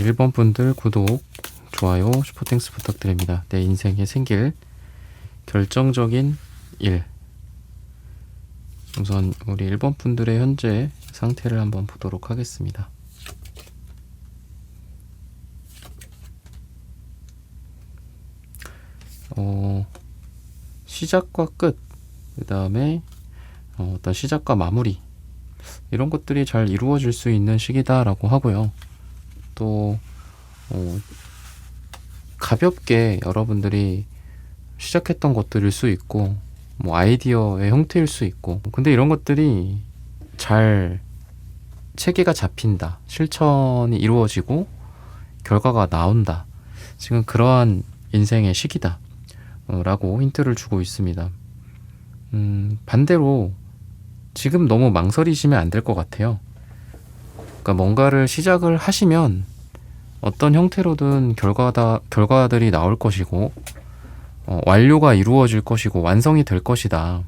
1번 분들 구독, 좋아요, 슈퍼땡스 부탁드립니다. 내 인생에 생길 결정적인 일. 우선 우리 1번 분들의 현재 상태를 한번 보도록 하겠습니다. 시작과 끝, 그 다음에 어떤 시작과 마무리, 이런 것들이 잘 이루어질 수 있는 시기다라고 하고요. 또 가볍게 여러분들이 시작했던 것들일 수 있고, 뭐 아이디어의 형태일 수 있고, 근데 이런 것들이 잘 체계가 잡힌다, 실천이 이루어지고 결과가 나온다, 지금 그러한 인생의 시기다 라고 힌트를 주고 있습니다. 반대로 지금 너무 망설이시면 안 될 것 같아요. 그러니까 뭔가를 시작을 하시면 어떤 형태로든 결과들이 나올 것이고, 완료가 이루어질 것이고 완성이 될 것이다.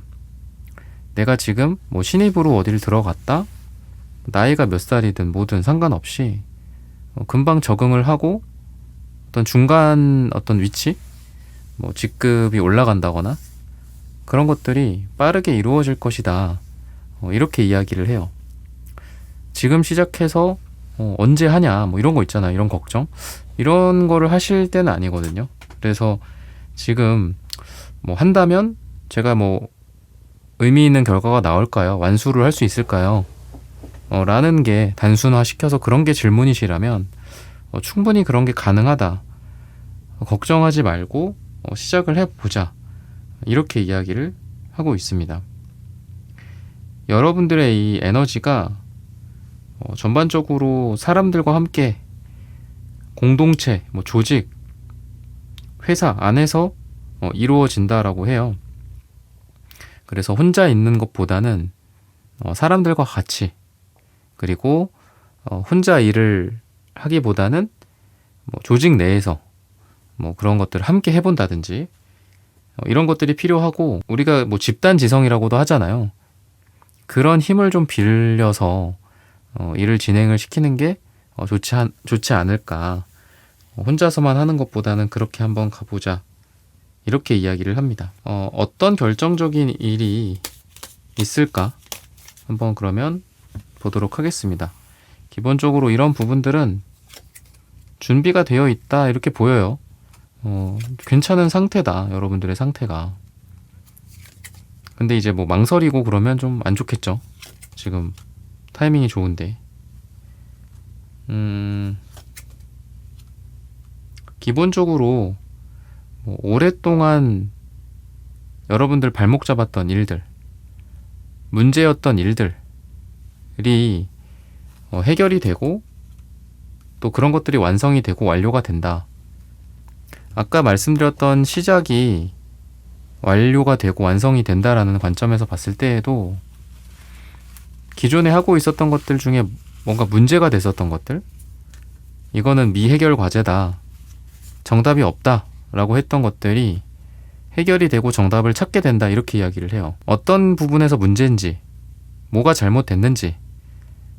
내가 지금 뭐 신입으로 어디를 들어갔다, 나이가 몇 살이든 뭐든 상관없이 금방 적응을 하고 어떤 중간 어떤 위치, 뭐 직급이 올라간다거나 그런 것들이 빠르게 이루어질 것이다, 이렇게 이야기를 해요. 지금 시작해서 언제 하냐, 뭐 이런 거 있잖아요. 이런 걱정, 이런 거를 하실 때는 아니거든요. 그래서 지금 뭐 한다면 제가 뭐 의미 있는 결과가 나올까요? 완수를 할 수 있을까요? 라는 게 단순화시켜서 그런 게 질문이시라면 충분히 그런 게 가능하다, 걱정하지 말고 시작을 해보자, 이렇게 이야기를 하고 있습니다. 여러분들의 이 에너지가 전반적으로 사람들과 함께 공동체, 뭐 조직, 회사 안에서 이루어진다라고 해요. 그래서 혼자 있는 것보다는 사람들과 같이, 그리고 혼자 일을 하기보다는 뭐 조직 내에서 뭐 그런 것들을 함께 해본다든지, 이런 것들이 필요하고, 우리가 뭐 집단 지성이라고도 하잖아요. 그런 힘을 좀 빌려서 일을 진행을 시키는 게 좋지 않을까. 혼자서만 하는 것보다는 그렇게 한번 가보자, 이렇게 이야기를 합니다. 어떤 결정적인 일이 있을까? 한번 그러면 보도록 하겠습니다. 기본적으로 이런 부분들은 준비가 되어 있다, 이렇게 보여요. 괜찮은 상태다, 여러분들의 상태가. 근데 이제 뭐 망설이고 그러면 좀 안 좋겠죠. 지금 타이밍이 좋은데. 기본적으로 뭐 오랫동안 여러분들 발목 잡았던 일들, 문제였던 일들이 해결이 되고, 또 그런 것들이 완성이 되고 완료가 된다. 아까 말씀드렸던 시작이 완료가 되고 완성이 된다라는 관점에서 봤을 때에도, 기존에 하고 있었던 것들 중에 뭔가 문제가 됐었던 것들, 이거는 미해결 과제다, 정답이 없다 라고 했던 것들이 해결이 되고 정답을 찾게 된다, 이렇게 이야기를 해요. 어떤 부분에서 문제인지, 뭐가 잘못됐는지,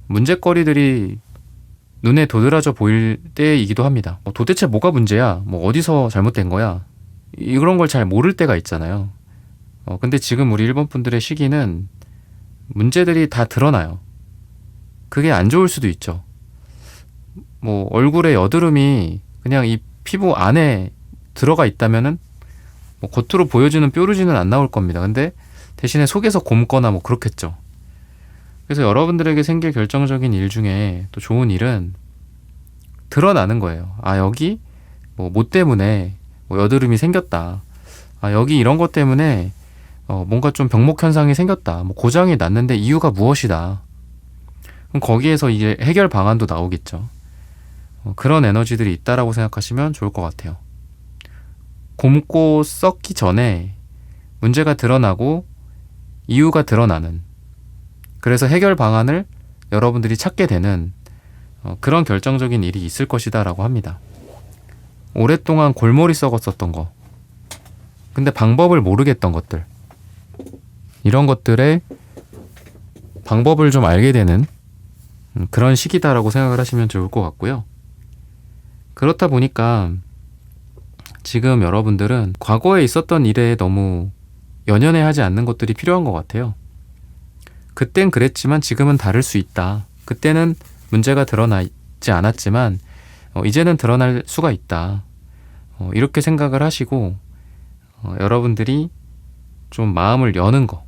문제거리들이 눈에 도드라져 보일 때이기도 합니다. 도대체 뭐가 문제야? 뭐 어디서 잘못된 거야? 이런 걸 잘 모를 때가 있잖아요. 근데 지금 우리 1번 분들의 시기는 문제들이 다 드러나요. 그게 안 좋을 수도 있죠. 뭐 얼굴에 여드름이 그냥 이 피부 안에 들어가 있다면은 뭐 겉으로 보여지는 뾰루지는 안 나올 겁니다. 근데 대신에 속에서 곪거나 뭐 그렇겠죠. 그래서 여러분들에게 생길 결정적인 일 중에 또 좋은 일은 드러나는 거예요. 아, 여기 뭐 때문에 뭐 여드름이 생겼다. 아, 여기 이런 것 때문에 뭔가 좀 병목 현상이 생겼다. 뭐 고장이 났는데 이유가 무엇이다. 그럼 거기에서 이제 해결 방안도 나오겠죠. 그런 에너지들이 있다라고 생각하시면 좋을 것 같아요. 곪고 썩기 전에 문제가 드러나고 이유가 드러나는, 그래서 해결 방안을 여러분들이 찾게 되는 그런 결정적인 일이 있을 것이다 라고 합니다. 오랫동안 골머리 썩었었던 거, 근데 방법을 모르겠던 것들, 이런 것들의 방법을 좀 알게 되는 그런 시기다라고 생각을 하시면 좋을 것 같고요. 그렇다 보니까 지금 여러분들은 과거에 있었던 일에 너무 연연해하지 않는 것들이 필요한 것 같아요. 그땐 그랬지만 지금은 다를 수 있다. 그때는 문제가 드러나지 않았지만 이제는 드러날 수가 있다. 이렇게 생각을 하시고 여러분들이 좀 마음을 여는 거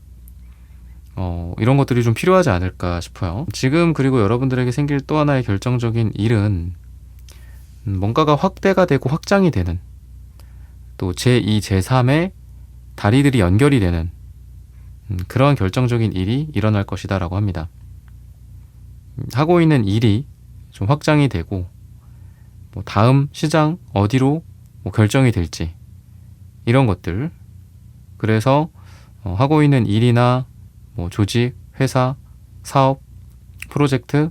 이런 것들이 좀 필요하지 않을까 싶어요. 지금 그리고 여러분들에게 생길 또 하나의 결정적인 일은 뭔가가 확대가 되고 확장이 되는 또 제2, 제3의 다리들이 연결이 되는 그런 결정적인 일이 일어날 것이다 라고 합니다. 하고 있는 일이 좀 확장이 되고 뭐 다음 시장 어디로 뭐 결정이 될지 이런 것들, 그래서 하고 있는 일이나 뭐 조직, 회사, 사업, 프로젝트와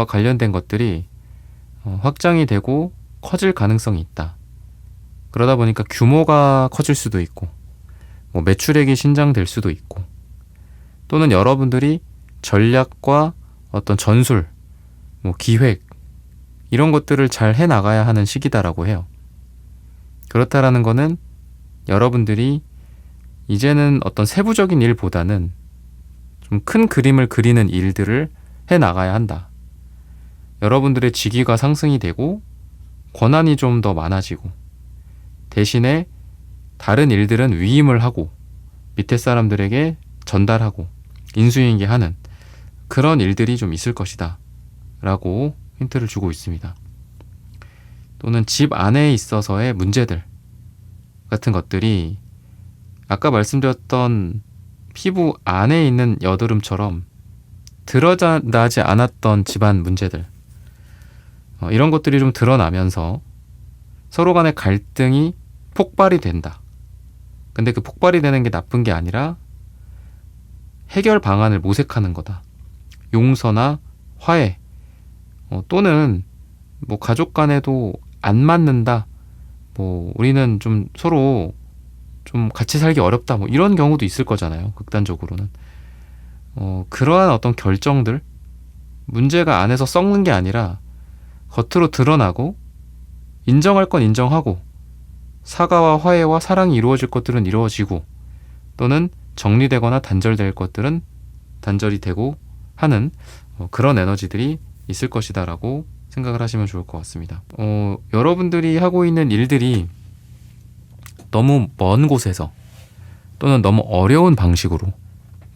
관련된 것들이 확장이 되고 커질 가능성이 있다. 그러다 보니까 규모가 커질 수도 있고 뭐 매출액이 신장될 수도 있고 또는 여러분들이 전략과 어떤 전술, 뭐 기획 이런 것들을 잘 해나가야 하는 시기다라고 해요. 그렇다라는 거는 여러분들이 이제는 어떤 세부적인 일보다는 좀 큰 그림을 그리는 일들을 해나가야 한다. 여러분들의 직위가 상승이 되고 권한이 좀 더 많아지고 대신에 다른 일들은 위임을 하고 밑에 사람들에게 전달하고 인수인계하는 그런 일들이 좀 있을 것이다 라고 힌트를 주고 있습니다. 또는 집 안에 있어서의 문제들 같은 것들이 아까 말씀드렸던 피부 안에 있는 여드름처럼 드러나지 않았던 집안 문제들 이런 것들이 좀 드러나면서 서로 간의 갈등이 폭발이 된다. 근데 그 폭발이 되는 게 나쁜 게 아니라 해결 방안을 모색하는 거다. 용서나 화해 또는 뭐 가족 간에도 안 맞는다. 뭐 우리는 좀 서로 좀 같이 살기 어렵다. 뭐 이런 경우도 있을 거잖아요. 극단적으로는. 그러한 어떤 결정들 문제가 안에서 썩는 게 아니라 겉으로 드러나고 인정할 건 인정하고 사과와 화해와 사랑이 이루어질 것들은 이루어지고 또는 정리되거나 단절될 것들은 단절이 되고 하는 그런 에너지들이 있을 것이다 라고 생각을 하시면 좋을 것 같습니다. 여러분들이 하고 있는 일들이 너무 먼 곳에서 또는 너무 어려운 방식으로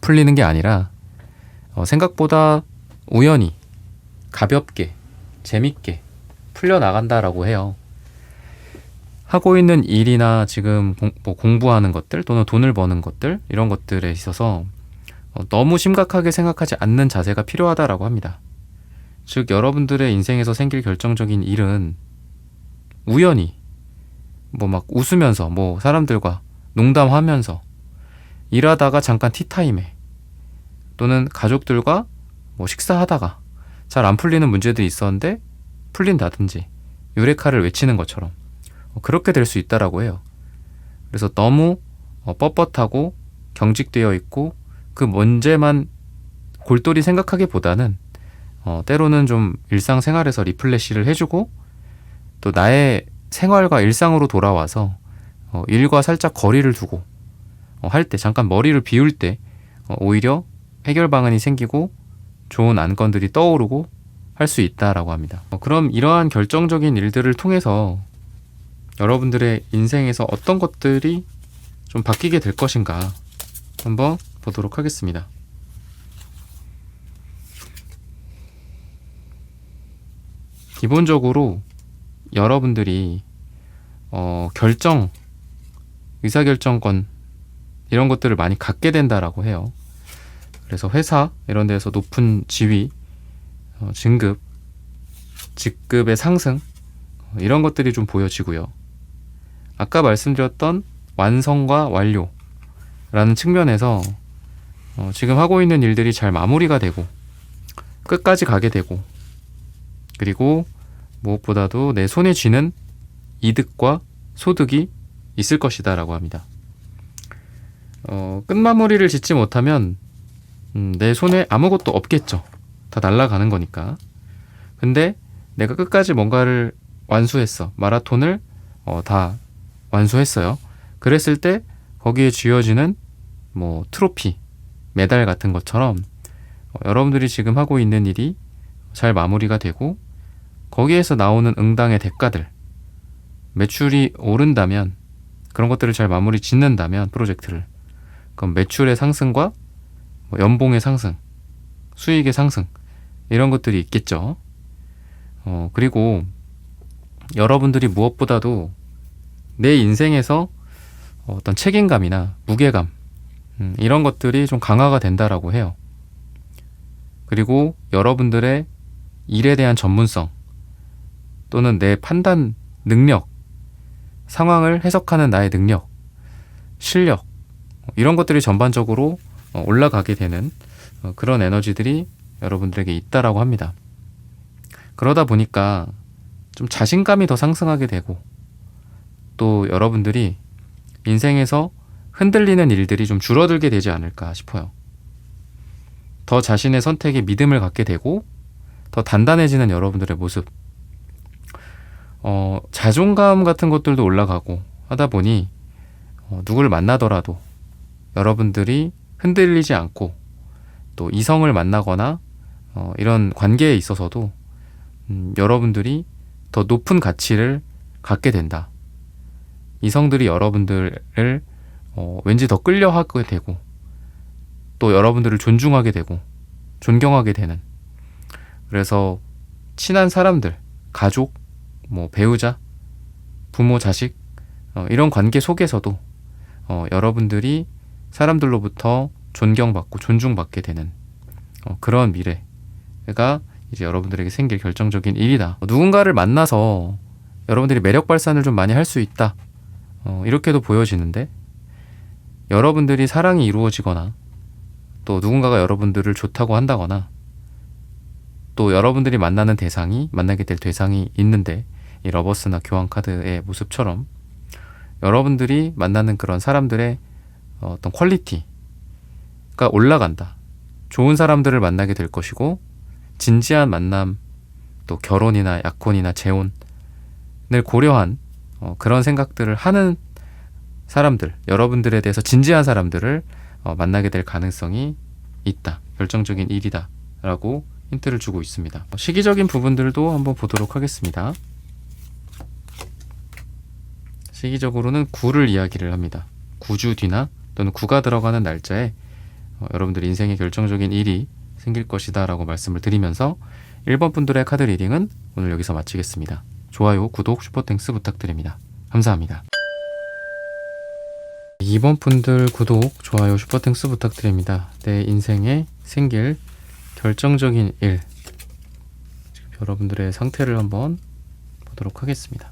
풀리는 게 아니라 생각보다 우연히 가볍게 재밌게 풀려나간다라고 해요. 하고 있는 일이나 지금 뭐 공부하는 것들 또는 돈을 버는 것들 이런 것들에 있어서 너무 심각하게 생각하지 않는 자세가 필요하다라고 합니다. 즉 여러분들의 인생에서 생길 결정적인 일은 우연히 뭐 막 웃으면서 뭐 사람들과 농담하면서 일하다가 잠깐 티타임에 또는 가족들과 뭐 식사하다가 잘 안 풀리는 문제들이 있었는데 풀린다든지 유레카를 외치는 것처럼 그렇게 될 수 있다라고 해요. 그래서 너무 뻣뻣하고 경직되어 있고 그 문제만 골똘히 생각하기보다는 때로는 좀 일상생활에서 리플레시를 해주고 또 나의 생활과 일상으로 돌아와서 일과 살짝 거리를 두고 할 때 잠깐 머리를 비울 때 오히려 해결 방안이 생기고 좋은 안건들이 떠오르고 할 수 있다라고 합니다. 그럼 이러한 결정적인 일들을 통해서 여러분들의 인생에서 어떤 것들이 좀 바뀌게 될 것인가 한번 보도록 하겠습니다. 기본적으로 여러분들이 의사결정권 이런 것들을 많이 갖게 된다라고 해요. 그래서 회사 이런 데서 높은 지위, 진급, 직급의 상승 이런 것들이 좀 보여지고요. 아까 말씀드렸던 완성과 완료라는 측면에서 지금 하고 있는 일들이 잘 마무리가 되고 끝까지 가게 되고 그리고 무엇보다도 내 손에 쥐는 이득과 소득이 있을 것이다 라고 합니다. 끝마무리를 짓지 못하면 내 손에 아무것도 없겠죠. 다 날아가는 거니까. 근데 내가 끝까지 뭔가를 완수했어. 마라톤을 다 완수했어요. 그랬을 때 거기에 쥐어지는 뭐 트로피, 메달 같은 것처럼 여러분들이 지금 하고 있는 일이 잘 마무리가 되고 거기에서 나오는 응당의 대가들, 매출이 오른다면, 그런 것들을 잘 마무리 짓는다면 프로젝트를, 그럼 매출의 상승과 뭐 연봉의 상승, 수익의 상승, 이런 것들이 있겠죠. 그리고 여러분들이 무엇보다도 내 인생에서 어떤 책임감이나 무게감, 이런 것들이 좀 강화가 된다라고 해요. 그리고 여러분들의 일에 대한 전문성 또는 내 판단 능력, 상황을 해석하는 나의 능력, 실력, 이런 것들이 전반적으로 올라가게 되는 그런 에너지들이 여러분들에게 있다라고 합니다. 그러다 보니까 좀 자신감이 더 상승하게 되고 또 여러분들이 인생에서 흔들리는 일들이 좀 줄어들게 되지 않을까 싶어요. 더 자신의 선택에 믿음을 갖게 되고 더 단단해지는 여러분들의 모습, 자존감 같은 것들도 올라가고 하다 보니 누구를 만나더라도 여러분들이 흔들리지 않고 또 이성을 만나거나 이런 관계에 있어서도 여러분들이 더 높은 가치를 갖게 된다. 이성들이 여러분들을 왠지 더 끌려하게 되고 또 여러분들을 존중하게 되고 존경하게 되는, 그래서 친한 사람들, 가족, 뭐 배우자, 부모, 자식, 이런 관계 속에서도 여러분들이 사람들로부터 존경받고 존중받게 되는 그런 미래가 이제 여러분들에게 생길 결정적인 일이다. 누군가를 만나서 여러분들이 매력 발산을 좀 많이 할 수 있다. 이렇게도 보여지는데, 여러분들이 사랑이 이루어지거나 또 누군가가 여러분들을 좋다고 한다거나 또 여러분들이 만나게 될 대상이 있는데, 이 러버스나 교환 카드의 모습처럼 여러분들이 만나는 그런 사람들의 어떤 퀄리티가 올라간다. 좋은 사람들을 만나게 될 것이고, 진지한 만남, 또 결혼이나 약혼이나 재혼을 고려한 그런 생각들을 하는 사람들, 여러분들에 대해서 진지한 사람들을 만나게 될 가능성이 있다. 결정적인 일이다 라고 힌트를 주고 있습니다. 시기적인 부분들도 한번 보도록 하겠습니다. 시기적으로는 9를 이야기를 합니다. 9주 뒤나 또는 9가 들어가는 날짜에 여러분들 인생의 결정적인 일이 생길 것이다 라고 말씀을 드리면서 1번 분들의 카드 리딩은 오늘 여기서 마치겠습니다. 좋아요, 구독, 슈퍼땡스 부탁드립니다. 감사합니다. 2번 분들 구독, 좋아요, 슈퍼땡스 부탁드립니다. 내 인생에 생길 결정적인 일, 지금 여러분들의 상태를 한번 보도록 하겠습니다.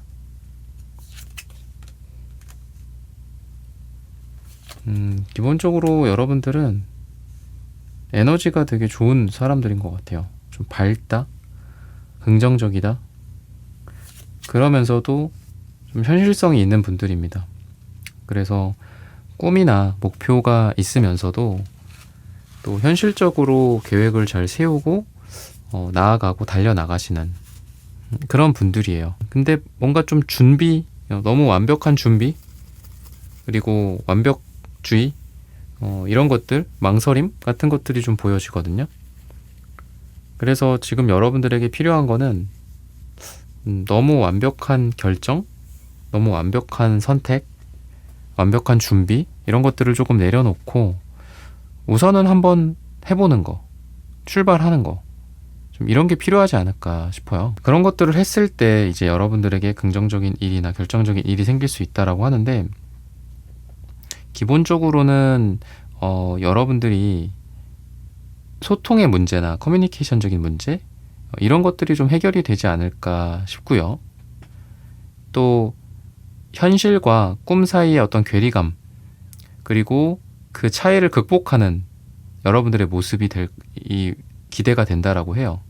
기본적으로 여러분들은 에너지가 되게 좋은 사람들인 것 같아요. 좀 밝다, 긍정적이다, 그러면서도 좀 현실성이 있는 분들입니다. 그래서 꿈이나 목표가 있으면서도 또 현실적으로 계획을 잘 세우고 나아가고 달려나가시는 그런 분들이에요. 근데 뭔가 좀 준비, 너무 완벽한 준비, 그리고 완벽주의, 이런 것들, 망설임 같은 것들이 좀 보여지거든요. 그래서 지금 여러분들에게 필요한 거는 너무 완벽한 결정, 너무 완벽한 선택, 완벽한 준비, 이런 것들을 조금 내려놓고 우선은 한번 해보는 거, 출발하는 거, 좀 이런 게 필요하지 않을까 싶어요. 그런 것들을 했을 때 이제 여러분들에게 긍정적인 일이나 결정적인 일이 생길 수 있다라고 하는데, 기본적으로는 여러분들이 소통의 문제나 커뮤니케이션적인 문제, 이런 것들이 좀 해결이 되지 않을까 싶고요. 또 현실과 꿈 사이의 어떤 괴리감, 그리고 그 차이를 극복하는 여러분들의 모습이 기대가 된다라고 해요.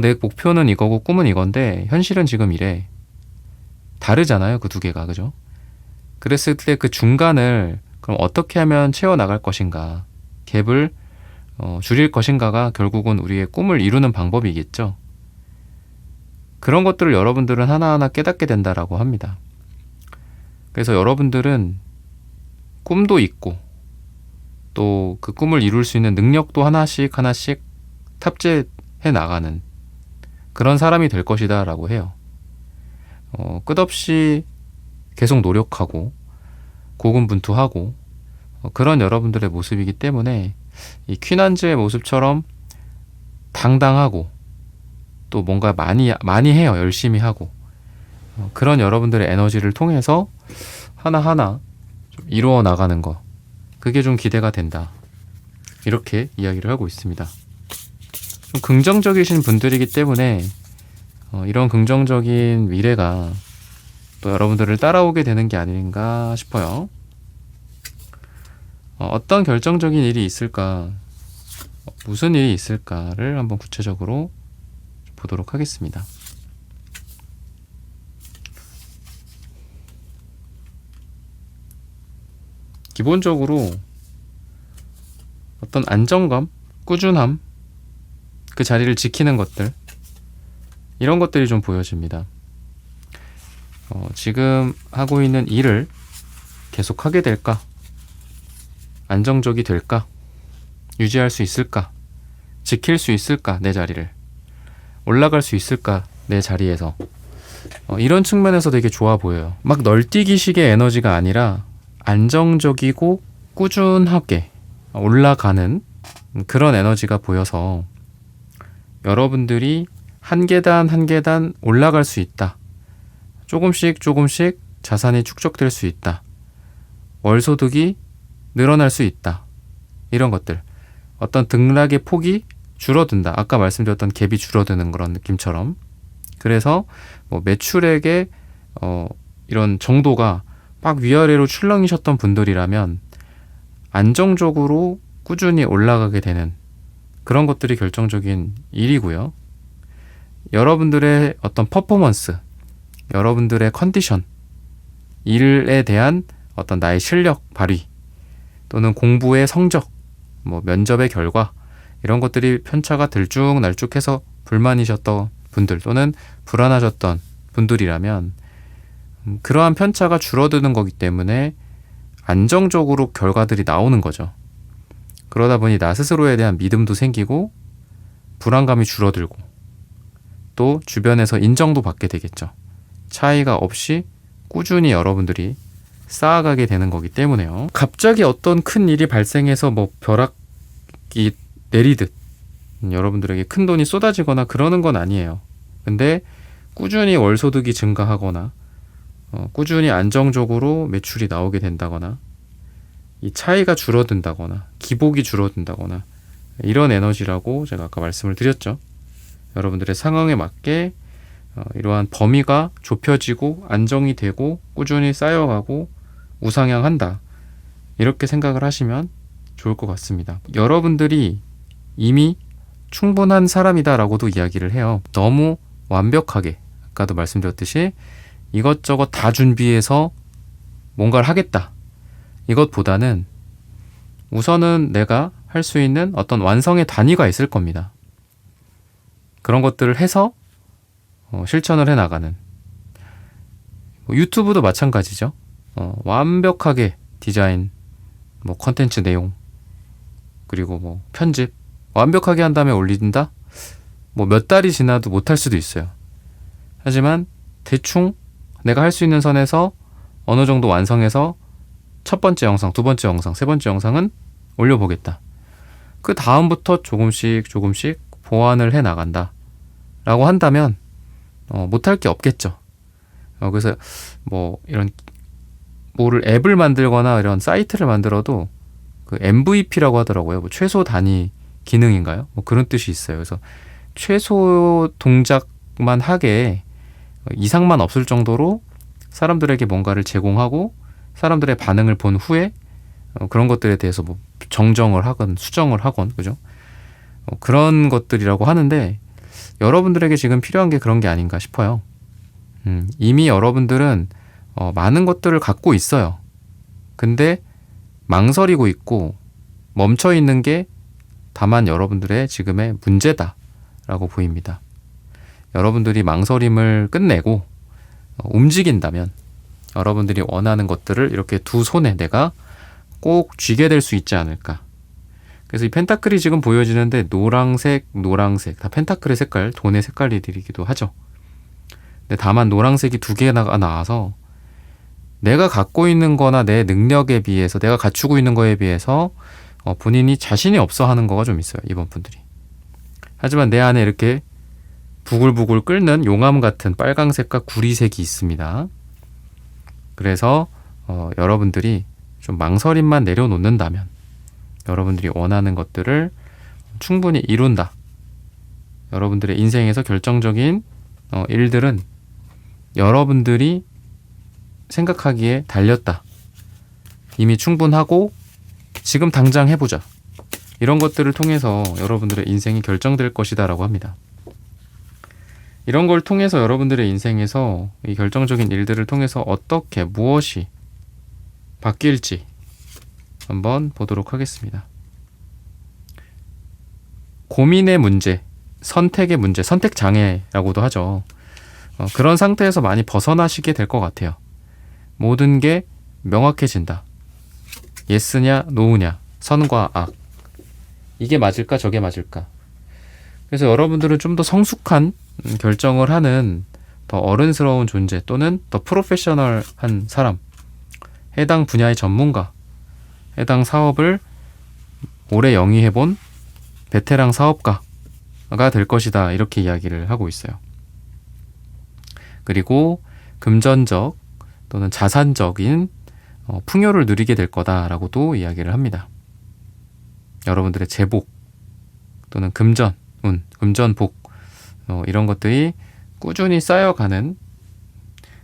내 목표는 이거고 꿈은 이건데 현실은 지금 이래. 다르잖아요, 그 두 개가. 그죠? 그랬을 때 그 중간을 그럼 어떻게 하면 채워나갈 것인가, 갭을 줄일 것인가가 결국은 우리의 꿈을 이루는 방법이겠죠. 그런 것들을 여러분들은 하나하나 깨닫게 된다라고 합니다. 그래서 여러분들은 꿈도 있고 또 그 꿈을 이룰 수 있는 능력도 하나씩 하나씩 탑재해 나가는 그런 사람이 될 것이다 라고 해요. 끝없이 계속 노력하고 고군분투하고 그런 여러분들의 모습이기 때문에 이 퀸한즈의 모습처럼 당당하고 또 뭔가 많이 해요. 열심히 하고 그런 여러분들의 에너지를 통해서 하나하나 좀 이루어 나가는 거, 그게 좀 기대가 된다, 이렇게 이야기를 하고 있습니다. 좀 긍정적이신 분들이기 때문에 이런 긍정적인 미래가 또 여러분들을 따라오게 되는 게 아닌가 싶어요. 어떤 결정적인 일이 있을까, 무슨 일이 있을까를 한번 구체적으로 보도록 하겠습니다. 기본적으로 어떤 안정감, 꾸준함, 그 자리를 지키는 것들, 이런 것들이 좀 보여집니다. 지금 하고 있는 일을 계속하게 될까? 안정적이 될까? 유지할 수 있을까? 지킬 수 있을까? 내 자리를 올라갈 수 있을까? 내 자리에서 이런 측면에서 되게 좋아 보여요. 막 널뛰기식의 에너지가 아니라 안정적이고 꾸준하게 올라가는 그런 에너지가 보여서 여러분들이 한 계단 한 계단 올라갈 수 있다. 조금씩 조금씩 자산이 축적될 수 있다. 월소득이 늘어날 수 있다. 이런 것들. 어떤 등락의 폭이 줄어든다. 아까 말씀드렸던 갭이 줄어드는 그런 느낌처럼. 그래서 뭐 매출액의 이런 정도가 막 위아래로 출렁이셨던 분들이라면 안정적으로 꾸준히 올라가게 되는 그런 것들이 결정적인 일이고요. 여러분들의 어떤 퍼포먼스, 여러분들의 컨디션, 일에 대한 어떤 나의 실력 발휘, 또는 공부의 성적, 뭐 면접의 결과, 이런 것들이 편차가 들쭉날쭉해서 불만이셨던 분들 또는 불안하셨던 분들이라면 그러한 편차가 줄어드는 거기 때문에 안정적으로 결과들이 나오는 거죠. 그러다 보니 나 스스로에 대한 믿음도 생기고 불안감이 줄어들고 또 주변에서 인정도 받게 되겠죠. 차이가 없이 꾸준히 여러분들이 쌓아가게 되는 거기 때문에요. 갑자기 어떤 큰 일이 발생해서 뭐 벼락이 내리듯 여러분들에게 큰 돈이 쏟아지거나 그러는 건 아니에요. 근데 꾸준히 월소득이 증가하거나 꾸준히 안정적으로 매출이 나오게 된다거나 이 차이가 줄어든다거나 기복이 줄어든다거나 이런 에너지라고 제가 아까 말씀을 드렸죠. 여러분들의 상황에 맞게 이러한 범위가 좁혀지고 안정이 되고 꾸준히 쌓여가고 우상향한다, 이렇게 생각을 하시면 좋을 것 같습니다. 여러분들이 이미 충분한 사람이다 라고도 이야기를 해요. 너무 완벽하게, 아까도 말씀드렸듯이 이것저것 다 준비해서 뭔가를 하겠다, 이것보다는 우선은 내가 할 수 있는 어떤 완성의 단위가 있을 겁니다. 그런 것들을 해서 실천을 해나가는. 유튜브도 마찬가지죠. 완벽하게 디자인, 뭐 컨텐츠 내용, 그리고 뭐 편집 완벽하게 한 다음에 올린다? 뭐 몇 달이 지나도 못할 수도 있어요. 하지만 대충 내가 할 수 있는 선에서 어느 정도 완성해서 첫 번째 영상, 두 번째 영상, 세 번째 영상은 올려보겠다. 그 다음부터 조금씩 보완을 해 나간다 라고 한다면 못할 게 없겠죠. 그래서 뭐 이런 뭐를 앱을 만들거나 이런 사이트를 만들어도 그 MVP라고 하더라고요. 뭐 최소 단위 기능인가요? 뭐 그런 뜻이 있어요. 그래서 최소 동작만 하게 이상만 없을 정도로 사람들에게 뭔가를 제공하고 사람들의 반응을 본 후에 그런 것들에 대해서 뭐 정정을 하건 수정을 하건, 그죠? 그런 것들이라고 하는데 여러분들에게 지금 필요한 게 그런 게 아닌가 싶어요. 이미 여러분들은 많은 것들을 갖고 있어요. 근데 망설이고 있고 멈춰 있는 게 다만 여러분들의 지금의 문제다라고 보입니다. 여러분들이 망설임을 끝내고 움직인다면 여러분들이 원하는 것들을 이렇게 두 손에 내가 꼭 쥐게 될 수 있지 않을까. 그래서 이 펜타클이 지금 보여지는데 노란색 다 펜타클의 색깔, 돈의 색깔이기도 하죠. 근데 다만 노란색이 두 개가 나와서 내가 갖고 있는 거나 내 능력에 비해서, 내가 갖추고 있는 거에 비해서 본인이 자신이 없어 하는 거가 좀 있어요, 이번 분들이. 하지만 내 안에 이렇게 부글부글 끓는 용암 같은 빨강색과 구리색이 있습니다. 그래서 여러분들이 좀 망설임만 내려놓는다면 여러분들이 원하는 것들을 충분히 이룬다. 여러분들의 인생에서 결정적인 일들은 여러분들이 생각하기에 달렸다. 이미 충분하고 지금 당장 해보자. 이런 것들을 통해서 여러분들의 인생이 결정될 것이다 라고 합니다. 이런 걸 통해서 여러분들의 인생에서 이 결정적인 일들을 통해서 어떻게 무엇이 바뀔지 한번 보도록 하겠습니다. 고민의 문제, 선택의 문제, 선택 장애라고도 하죠. 그런 상태에서 많이 벗어나시게 될 것 같아요. 모든 게 명확해진다. 예스냐 노우냐, 선과 악. 이게 맞을까 저게 맞을까. 그래서 여러분들은 좀 더 성숙한 결정을 하는 더 어른스러운 존재 또는 더 프로페셔널한 사람, 해당 분야의 전문가, 해당 사업을 오래 영위해본 베테랑 사업가가 될 것이다. 이렇게 이야기를 하고 있어요. 그리고 금전적 또는 자산적인 풍요를 누리게 될 거다라고도 이야기를 합니다. 여러분들의 재복 또는 금전, 운, 금전복 이런 것들이 꾸준히 쌓여가는,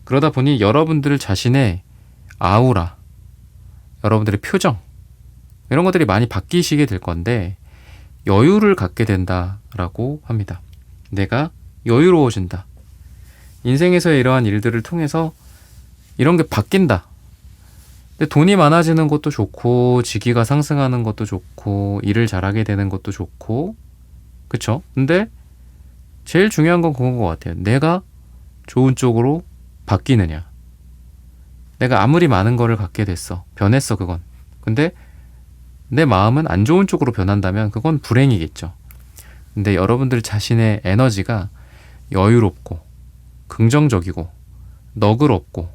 그러다 보니 여러분들 자신의 아우라, 여러분들의 표정 이런 것들이 많이 바뀌시게 될 건데 여유를 갖게 된다라고 합니다. 내가 여유로워진다. 인생에서의 이러한 일들을 통해서 이런 게 바뀐다. 근데 돈이 많아지는 것도 좋고 직위가 상승하는 것도 좋고 일을 잘하게 되는 것도 좋고, 그쵸? 근데 제일 중요한 건 그건 것 같아요. 내가 좋은 쪽으로 바뀌느냐. 내가 아무리 많은 거를 갖게 됐어. 변했어, 그건. 근데 내 마음은 안 좋은 쪽으로 변한다면 그건 불행이겠죠. 근데 여러분들 자신의 에너지가 여유롭고 긍정적이고 너그럽고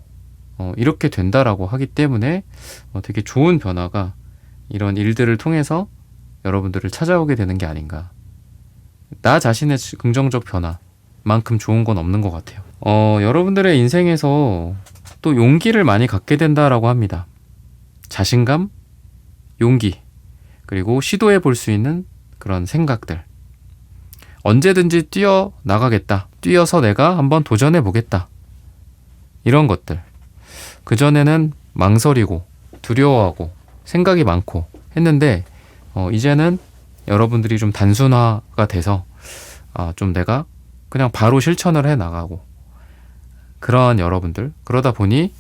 이렇게 된다라고 하기 때문에 되게 좋은 변화가 이런 일들을 통해서 여러분들을 찾아오게 되는 게 아닌가. 나 자신의 긍정적 변화만큼 좋은 건 없는 것 같아요. 여러분들의 인생에서 또 용기를 많이 갖게 된다라고 합니다. 자신감, 용기, 그리고 시도해 볼 수 있는 그런 생각들. 언제든지 뛰어나가겠다. 뛰어서 내가 한번 도전해 보겠다. 이런 것들. 그전에는 망설이고 두려워하고 생각이 많고 했는데 이제는 여러분들이 좀 단순화가 돼서 좀 내가 그냥 바로 실천을 해 나가고, 그러한 여러분들, 그러다 보니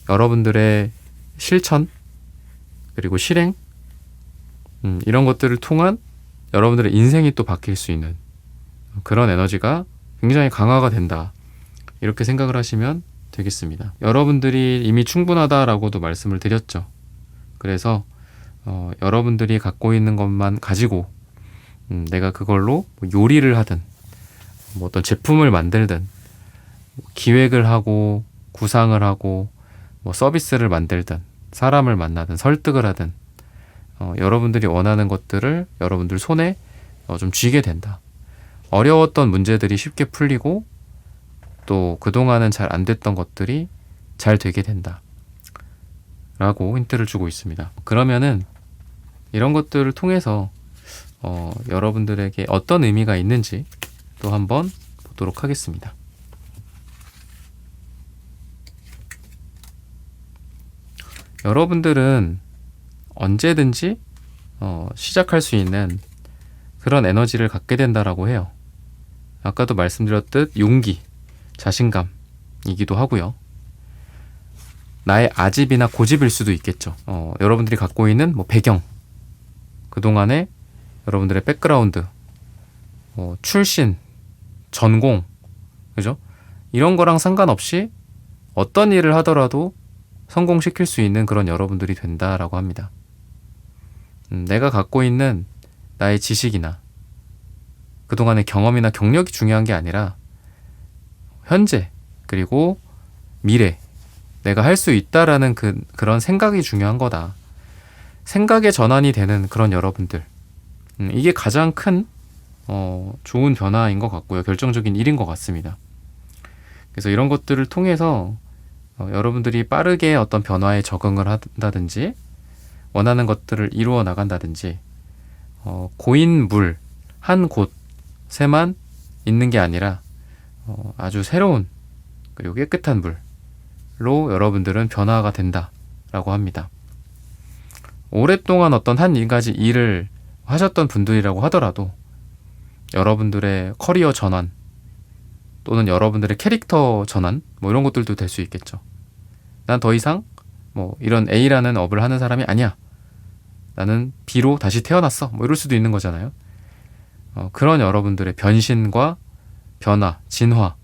여러분들의 실천 그리고 실행 이런 것들을 통한 여러분들의 인생이 또 바뀔 수 있는 그런 에너지가 굉장히 강화가 된다. 이렇게 생각을 하시면 되겠습니다. 여러분들이 이미 충분하다라고도 말씀을 드렸죠. 그래서 여러분들이 갖고 있는 것만 가지고 내가 그걸로 뭐 요리를 하든 뭐 어떤 제품을 만들든 기획을 하고 구상을 하고 뭐 서비스를 만들든 사람을 만나든 설득을 하든 여러분들이 원하는 것들을 여러분들 손에 좀 쥐게 된다. 어려웠던 문제들이 쉽게 풀리고 또 그동안은 잘 안 됐던 것들이 잘 되게 된다. 라고 힌트를 주고 있습니다. 그러면은 이런 것들을 통해서 여러분들에게 어떤 의미가 있는지 또 한번 보도록 하겠습니다. 여러분들은 언제든지 시작할 수 있는 그런 에너지를 갖게 된다라고 해요. 아까도 말씀드렸듯 용기, 자신감이기도 하고요. 나의 아집이나 고집일 수도 있겠죠. 여러분들이 갖고 있는 뭐 배경, 그동안의 여러분들의 백그라운드, 출신, 전공, 그죠? 이런 거랑 상관없이 어떤 일을 하더라도 성공시킬 수 있는 그런 여러분들이 된다라고 합니다. 내가 갖고 있는 나의 지식이나 그동안의 경험이나 경력이 중요한 게 아니라 현재 그리고 미래 내가 할 수 있다라는 그런 생각이 중요한 거다. 생각의 전환이 되는 그런 여러분들. 이게 가장 큰 좋은 변화인 것 같고요. 결정적인 일인 것 같습니다. 그래서 이런 것들을 통해서 여러분들이 빠르게 어떤 변화에 적응을 한다든지 원하는 것들을 이루어 나간다든지 고인물 한 곳에만 있는 게 아니라 아주 새로운 그리고 깨끗한 물로 여러분들은 변화가 된다라고 합니다. 오랫동안 어떤 한 가지 일을 하셨던 분들이라고 하더라도 여러분들의 커리어 전환 또는 여러분들의 캐릭터 전환 뭐 이런 것들도 될 수 있겠죠. 난 더 이상 뭐 이런 A라는 업을 하는 사람이 아니야. 나는 B로 다시 태어났어. 뭐 이럴 수도 있는 거잖아요. 그런 여러분들의 변신과 변화, 진화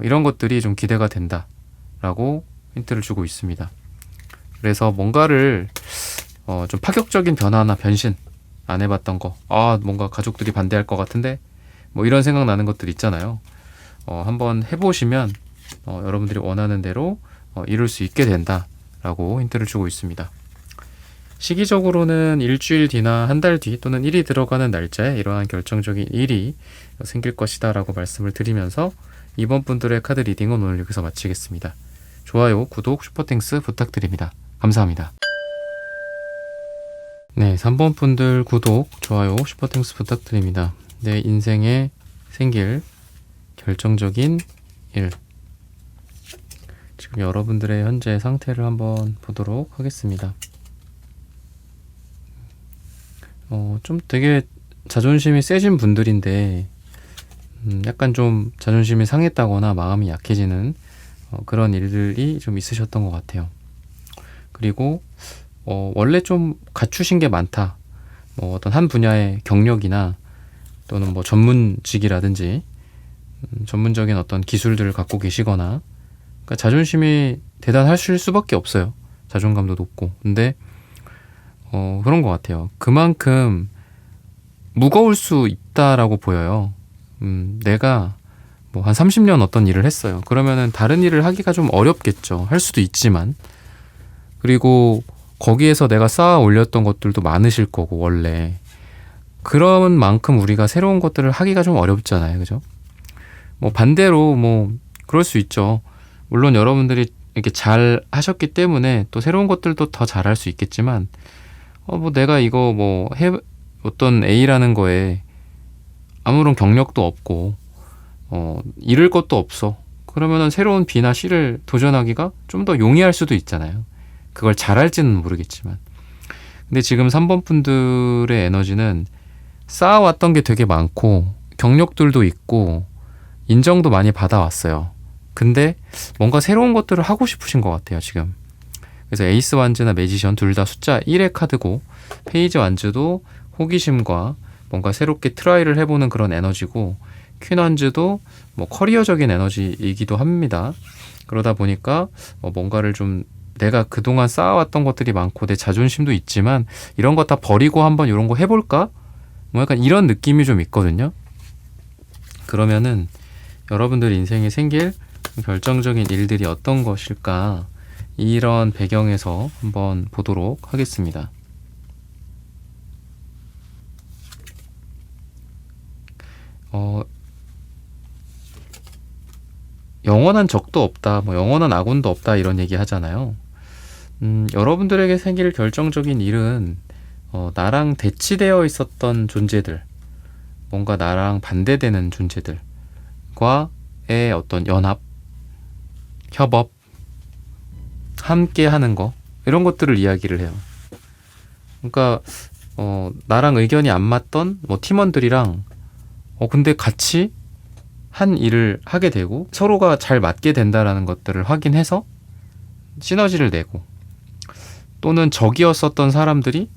이런 것들이 좀 기대가 된다라고 힌트를 주고 있습니다. 그래서 뭔가를 좀 파격적인 변화나 변신 안 해봤던 거, 뭔가 가족들이 반대할 것 같은데 뭐 이런 생각 나는 것들 있잖아요. 한번 해보시면 여러분들이 원하는 대로 이룰 수 있게 된다라고 힌트를 주고 있습니다. 시기적으로는 일주일 뒤나 한 달 뒤 또는 일이 들어가는 날짜에 이러한 결정적인 일이 생길 것이다 라고 말씀을 드리면서 이번 분들의 카드 리딩은 오늘 여기서 마치겠습니다. 좋아요, 구독, 슈퍼땡스 부탁드립니다. 감사합니다. 네, 3번 분들 구독, 좋아요, 슈퍼땡스 부탁드립니다. 내 인생에 생길 결정적인 일. 지금 여러분들의 현재 상태를 한번 보도록 하겠습니다. 좀 되게 자존심이 세진 분들인데 약간 좀 자존심이 상했다거나 마음이 약해지는 그런 일들이 좀 있으셨던 것 같아요. 그리고 원래 좀 갖추신 게 많다. 뭐 어떤 한 분야의 경력이나 또는 뭐 전문직이라든지 전문적인 어떤 기술들을 갖고 계시거나 그러니까 자존심이 대단하실 수밖에 없어요. 자존감도 높고. 근데 그런 것 같아요. 그만큼 무거울 수 있다라고 보여요. 내가 뭐 한 30년 어떤 일을 했어요. 그러면은 다른 일을 하기가 좀 어렵겠죠. 할 수도 있지만. 그리고 거기에서 내가 쌓아 올렸던 것들도 많으실 거고, 원래. 그런 만큼 우리가 새로운 것들을 하기가 좀 어렵잖아요. 그죠? 뭐 반대로 뭐 그럴 수 있죠. 물론 여러분들이 이렇게 잘 하셨기 때문에 또 새로운 것들도 더 잘할 수 있겠지만 뭐 내가 이거 뭐 어떤 A라는 거에 아무런 경력도 없고 잃을 것도 없어. 그러면은 새로운 B나 C를 도전하기가 좀 더 용이할 수도 있잖아요. 그걸 잘할지는 모르겠지만. 근데 지금 3번 분들의 에너지는 쌓아왔던 게 되게 많고 경력들도 있고 인정도 많이 받아왔어요. 근데 뭔가 새로운 것들을 하고 싶으신 것 같아요, 지금. 그래서 에이스 완즈나 매지션 둘 다 숫자 1의 카드고 페이지 완즈도 호기심과 뭔가 새롭게 트라이를 해보는 그런 에너지고 퀸 완즈도 뭐 커리어적인 에너지이기도 합니다. 그러다 보니까 뭔가를 좀 내가 그동안 쌓아왔던 것들이 많고 내 자존심도 있지만 이런 거 다 버리고 한번 이런 거 해볼까? 뭐 약간 이런 느낌이 좀 있거든요. 그러면은 여러분들 인생에 생길 결정적인 일들이 어떤 것일까? 이런 배경에서 한번 보도록 하겠습니다. 영원한 적도 없다, 뭐 영원한 아군도 없다 이런 얘기 하잖아요. 여러분들에게 생길 결정적인 일은 나랑 대치되어 있었던 존재들, 뭔가 나랑 반대되는 존재들과의 어떤 연합, 협업, 함께 하는 거 이런 것들을 이야기를 해요. 그러니까 나랑 의견이 안 맞던 뭐 팀원들이랑 근데 같이 한 일을 하게 되고 서로가 잘 맞게 된다라는 것들을 확인해서 시너지를 내고 또는 적이었었던 사람들이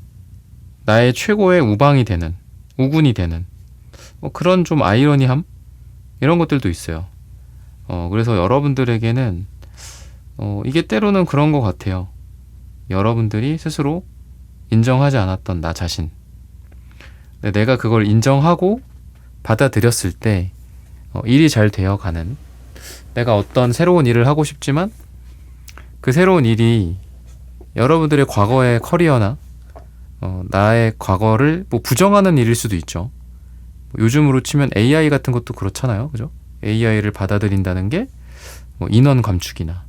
나의 최고의 우방이 되는 우군이 되는 그런 좀 아이러니함 이런 것들도 있어요. 그래서 여러분들에게는 이게 때로는 그런 것 같아요. 여러분들이 스스로 인정하지 않았던 나 자신. 근데 내가 그걸 인정하고 받아들였을 때 일이 잘 되어가는, 내가 어떤 새로운 일을 하고 싶지만 그 새로운 일이 여러분들의 과거의 커리어나 나의 과거를 뭐 부정하는 일일 수도 있죠. 요즘으로 치면 AI 같은 것도 그렇잖아요. 그죠? AI를 받아들인다는 게 뭐 인원 감축이나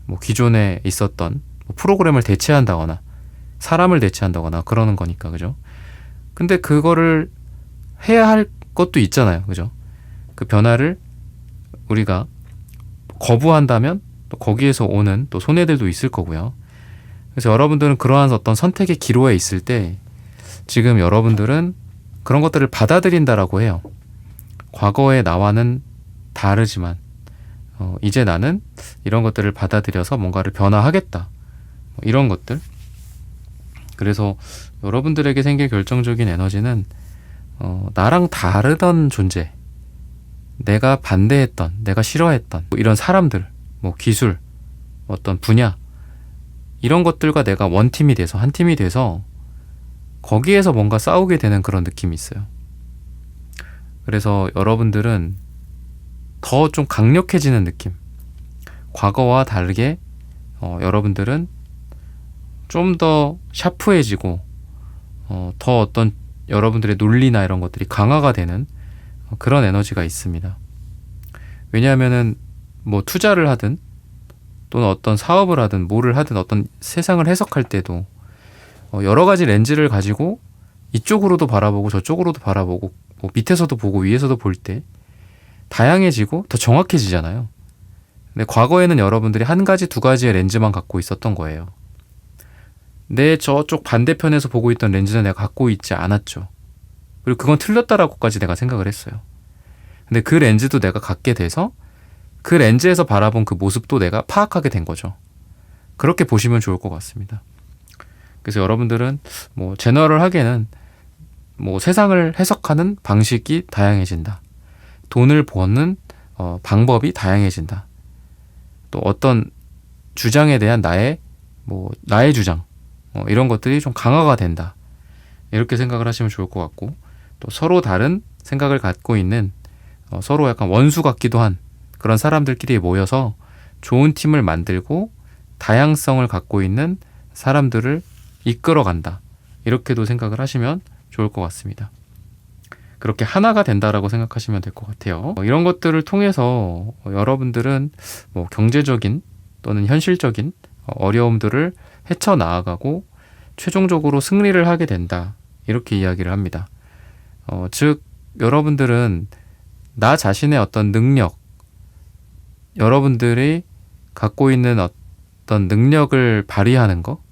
뭐 기존에 있었던 뭐 프로그램을 대체한다거나 사람을 대체한다거나 그러는 거니까. 그죠? 근데 그거를 해야 할 것도 있잖아요. 그죠? 그 변화를 우리가 거부한다면 또 거기에서 오는 또 손해들도 있을 거고요. 그래서 여러분들은 그러한 어떤 선택의 기로에 있을 때 지금 여러분들은 그런 것들을 받아들인다라고 해요. 과거의 나와는 다르지만 이제 나는 이런 것들을 받아들여서 뭔가를 변화하겠다. 이런 것들. 그래서 여러분들에게 생길 결정적인 에너지는 나랑 다르던 존재, 내가 반대했던, 내가 싫어했던 뭐 이런 사람들, 뭐 기술, 어떤 분야, 이런 것들과 내가 원팀이 돼서, 한 팀이 돼서 거기에서 뭔가 싸우게 되는 그런 느낌이 있어요. 그래서 여러분들은 더 좀 강력해지는 느낌. 과거와 다르게 여러분들은 좀 더 샤프해지고 더 어떤 여러분들의 논리나 이런 것들이 강화가 되는 그런 에너지가 있습니다. 왜냐하면은 뭐 투자를 하든 또는 어떤 사업을 하든 뭐를 하든 어떤 세상을 해석할 때도 여러 가지 렌즈를 가지고 이쪽으로도 바라보고 저쪽으로도 바라보고 뭐 밑에서도 보고 위에서도 볼 때 다양해지고 더 정확해지잖아요. 근데 과거에는 여러분들이 한 가지 두 가지의 렌즈만 갖고 있었던 거예요. 내 저쪽 반대편에서 보고 있던 렌즈는 내가 갖고 있지 않았죠. 그리고 그건 틀렸다라고까지 내가 생각을 했어요. 근데 그 렌즈도 내가 갖게 돼서 그 렌즈에서 바라본 그 모습도 내가 파악하게 된 거죠. 그렇게 보시면 좋을 것 같습니다. 그래서 여러분들은 뭐 제너럴하게는 뭐 세상을 해석하는 방식이 다양해진다. 돈을 버는 방법이 다양해진다. 또 어떤 주장에 대한 나의 주장 이런 것들이 좀 강화가 된다. 이렇게 생각을 하시면 좋을 것 같고, 또 서로 다른 생각을 갖고 있는 서로 약간 원수 같기도 한 그런 사람들끼리 모여서 좋은 팀을 만들고 다양성을 갖고 있는 사람들을 이끌어간다. 이렇게도 생각을 하시면 좋을 것 같습니다. 그렇게 하나가 된다라고 생각하시면 될 것 같아요. 이런 것들을 통해서 여러분들은 뭐 경제적인 또는 현실적인 어려움들을 헤쳐나아가고 최종적으로 승리를 하게 된다. 이렇게 이야기를 합니다. 즉 여러분들은 나 자신의 어떤 능력, 여러분들이 갖고 있는 어떤 능력을 발휘하는 거,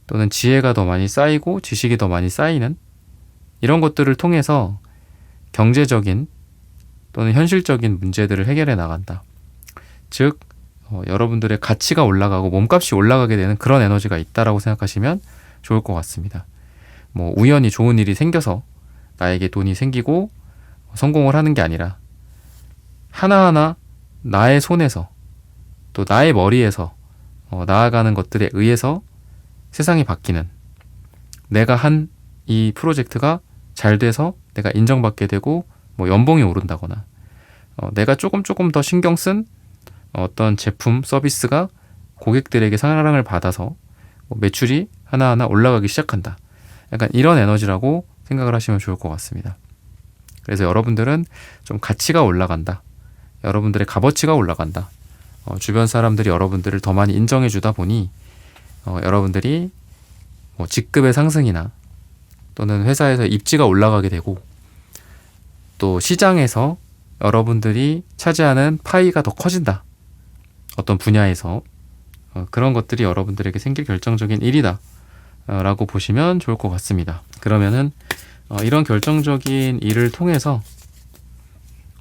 또는 지혜가 더 많이 쌓이고 지식이 더 많이 쌓이는 이런 것들을 통해서 경제적인 또는 현실적인 문제들을 해결해 나간다. 즉 여러분들의 가치가 올라가고 몸값이 올라가게 되는 그런 에너지가 있다라고 생각하시면 좋을 것 같습니다. 뭐 우연히 좋은 일이 생겨서 나에게 돈이 생기고 성공을 하는 게 아니라 하나하나 나의 손에서 또 나의 머리에서 나아가는 것들에 의해서 세상이 바뀌는, 내가 한 이 프로젝트가 잘 돼서 내가 인정받게 되고 뭐 연봉이 오른다거나 내가 조금 더 신경 쓴 어떤 제품 서비스가 고객들에게 사랑을 받아서 매출이 하나하나 올라가기 시작한다. 약간 이런 에너지라고 생각을 하시면 좋을 것 같습니다. 그래서 여러분들은 좀 가치가 올라간다. 여러분들의 값어치가 올라간다. 주변 사람들이 여러분들을 더 많이 인정해 주다 보니 여러분들이 뭐 직급의 상승이나 또는 회사에서 입지가 올라가게 되고, 또 시장에서 여러분들이 차지하는 파이가 더 커진다. 어떤 분야에서 그런 것들이 여러분들에게 생길 결정적인 일이다 라고 보시면 좋을 것 같습니다. 그러면은 이런 결정적인 일을 통해서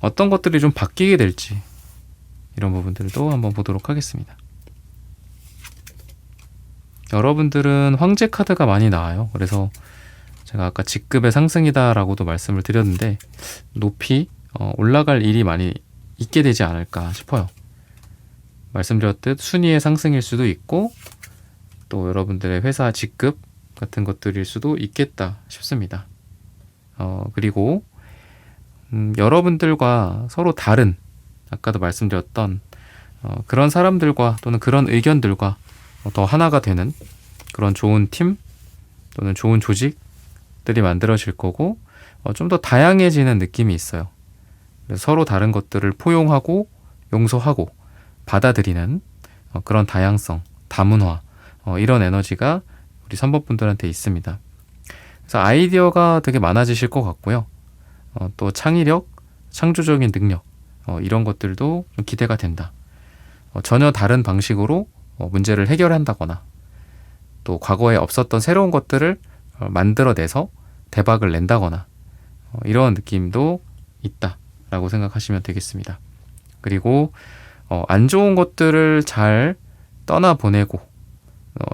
어떤 것들이 좀 바뀌게 될지, 이런 부분들도 한번 보도록 하겠습니다. 여러분들은 황제 카드가 많이 나와요. 그래서 제가 아까 직급의 상승이다 라고도 말씀을 드렸는데, 높이 올라갈 일이 많이 있게 되지 않을까 싶어요. 말씀드렸듯 순위의 상승일 수도 있고 또 여러분들의 회사 직급 같은 것들일 수도 있겠다 싶습니다. 그리고 여러분들과 서로 다른 아까도 말씀드렸던 그런 사람들과 또는 그런 의견들과 더 하나가 되는 그런 좋은 팀 또는 좋은 조직들이 만들어질 거고 좀 더 다양해지는 느낌이 있어요. 그래서 서로 다른 것들을 포용하고 용서하고 받아들이는 그런 다양성, 다문화 이런 에너지가 우리 3번 분들한테 있습니다. 그래서 아이디어가 되게 많아지실 것 같고요. 또 창의력, 창조적인 능력 이런 것들도 좀 기대가 된다. 전혀 다른 방식으로 문제를 해결한다거나 또 과거에 없었던 새로운 것들을 만들어내서 대박을 낸다거나 이런 느낌도 있다라고 생각하시면 되겠습니다. 그리고 안 좋은 것들을 잘 떠나보내고